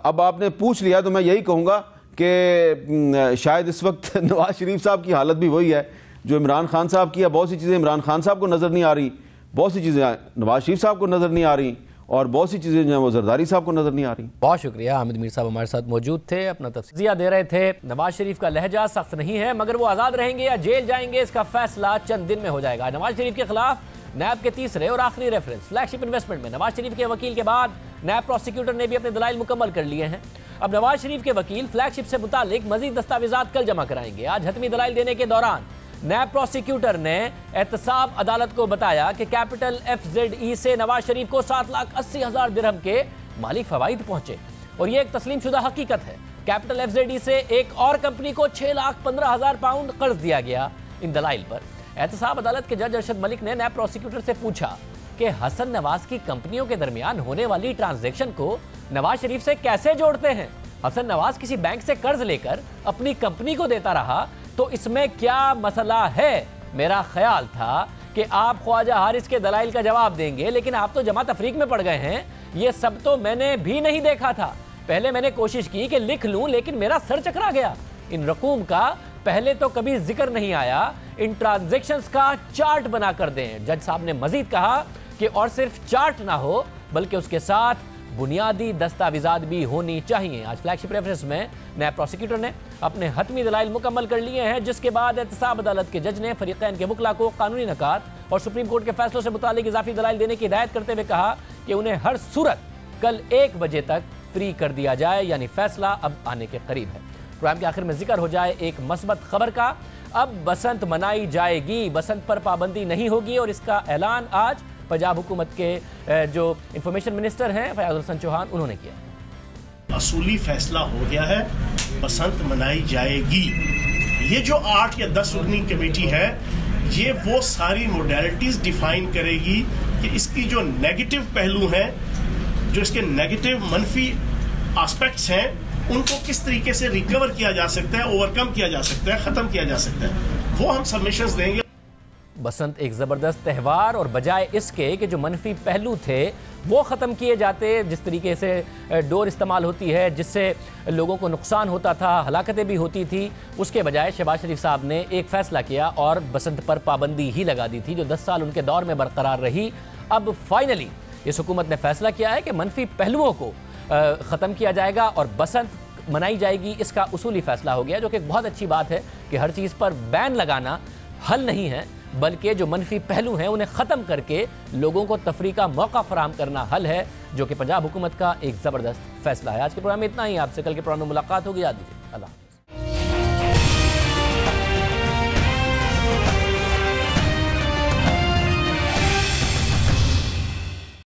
अब आपने पूछ लिया तो मैं यही कहूँगा कि शायद इस वक्त नवाज़ शरीफ साहब की हालत भी वही है जो इमरान खान साहब की है। बहुत सी चीज़ें इमरान खान साहब को नज़र नहीं आ रही, बहुत सी चीज़ें नवाज़ शरीफ साहब को नज़र नहीं आ रही और बहुत सी चीज़ें जो हैं वो जरदारी साहब को नज़र नहीं आ रही। बहुत शुक्रिया, हामिद मीर साहब हमारे साथ मौजूद थे, अपना तफसीलिया दे रहे थे। नवाज शरीफ का लहजा सख्त नहीं है, मगर वो आज़ाद रहेंगे या जेल जाएंगे इसका फैसला चंद दिन में हो जाएगा। नवाज शरीफ के खिलाफ नैब के तीसरे और आखिरी रेफरेंस फ्लैगशिप इन्वेस्टमेंट में नवाज शरीफ के वकील के बाद नैब प्रोसिक्यूटर ने भी अपने दलाइल मुकम्मल कर लिए हैं। अब नवाज शरीफ के वकील फ्लैगशिप से मुतालिक मजीद दस्तावेजात कल जमा कराएंगे। आज हतमी दलाइल देने के दौरान नैब प्रोसिक्यूटर ने एहतसाब अदालत को बताया कि कैपिटल FZE से नवाज शरीफ को 7,80,000 दिरहम के माली फवाइद पहुंचे और ये एक तस्लीम शुदा हकीकत है। कैपिटल FZE से एक और कंपनी को 6,15,000 पाउंड कर्ज दिया गया। इन दलाइल पर एहतसाब अदालत के जज अरशद मलिक ने नैब प्रोसिक्यूटर से पूछा कि हसन नवाज की कंपनियों के दरमियान होने वाली ट्रांजैक्शन को नवाज शरीफ से कैसे जोड़ते हैं। हसन नवाज किसी बैंक से कर्ज लेकर अपनी कंपनी को देता रहा तो इसमें क्या मसला है। मेरा ख्याल था कि आप ख्वाजा हारिस के दलाइल का जवाब देंगे, लेकिन आप तो जमा तफरीक में पड़ गए हैं। ये सब तो मैंने भी नहीं देखा था। पहले मैंने कोशिश की कि लिख लूं, लेकिन मेरा सर चकरा गया। इन रकूम का पहले तो कभी जिक्र नहीं आया। इन ट्रांजैक्शंस का चार्ट बना कर दें। जज साहब ने मजीद कहा कि और सिर्फ चार्ट ना हो बल्कि उसके साथ बुनियादी दस्तावेजात भी होनी चाहिए। आज फ्लैगशिप रेफरेंस में नैब प्रोसिक्यूटर ने अपने हतमी दलाइल मुकम्मल कर लिए हैं, जिसके बाद एहतसाब अदालत के जज ने फरीकैन के वकला को कानूनी नकात और सुप्रीम कोर्ट के फैसलों से मुतालिक इजाफी दलाइल देने की हिदायत करते हुए कहा कि उन्हें हर सूरत कल 1 बजे तक फ्री कर दिया जाए, यानी फैसला अब आने के करीब है। प्रोग्राम के आखिर में जिक्र हो जाए एक मस्बत खबर का। अब बसंत मनाई जाएगी, बसंत पर पाबंदी नहीं होगी और इसका ऐलान आज पंजाब हुकूमत के जो इंफॉर्मेशन मिनिस्टर हैं फयाज हसन चौहान उन्होंने किया। असूली फैसला हो गया है, बसंत मनाई जाएगी। ये जो 8 या 10 रुकनी कमेटी है ये वो सारी मोडेलिटीज डिफाइन करेगी कि इसकी जो नेगेटिव पहलू हैं, जो इसके नेगेटिव मनफी एस्पेक्ट्स हैं, उनको किस तरीके से रिकवर किया जा सकता है, ओवरकम किया जा सकता है, खत्म किया जा सकता है, वो हम सबमिशंस देंगे। बसंत एक ज़बरदस्त त्यौहार और बजाय इसके कि जो मनफी पहलू थे वो ख़त्म किए जाते, जिस तरीके से डोर इस्तेमाल होती है जिससे लोगों को नुकसान होता था, हलाकतें भी होती थी, उसके बजाय शहबाज शरीफ साहब ने एक फ़ैसला किया और बसंत पर पाबंदी ही लगा दी थी जो 10 साल उनके दौर में बरकरार रही। अब फाइनली इस हुकूमत ने फैसला किया है कि मनफी पहलुओं को ख़त्म किया जाएगा और बसंत मनाई जाएगी। इसका उसूली फ़ैसला हो गया, जो कि एक बहुत अच्छी बात है कि हर चीज़ पर बैन लगाना हल नहीं है, बल्कि जो मनफी पहलू हैं उन्हें ख़त्म करके लोगों को तफरी का मौका फराहम करना हल है, जो कि पंजाब हुकूमत का एक ज़बरदस्त फैसला है। आज के प्रोग्राम में इतना ही। आपसे कल के प्रोग्राम में मुलाकात होगी। याद दीजिए, अल्लाह।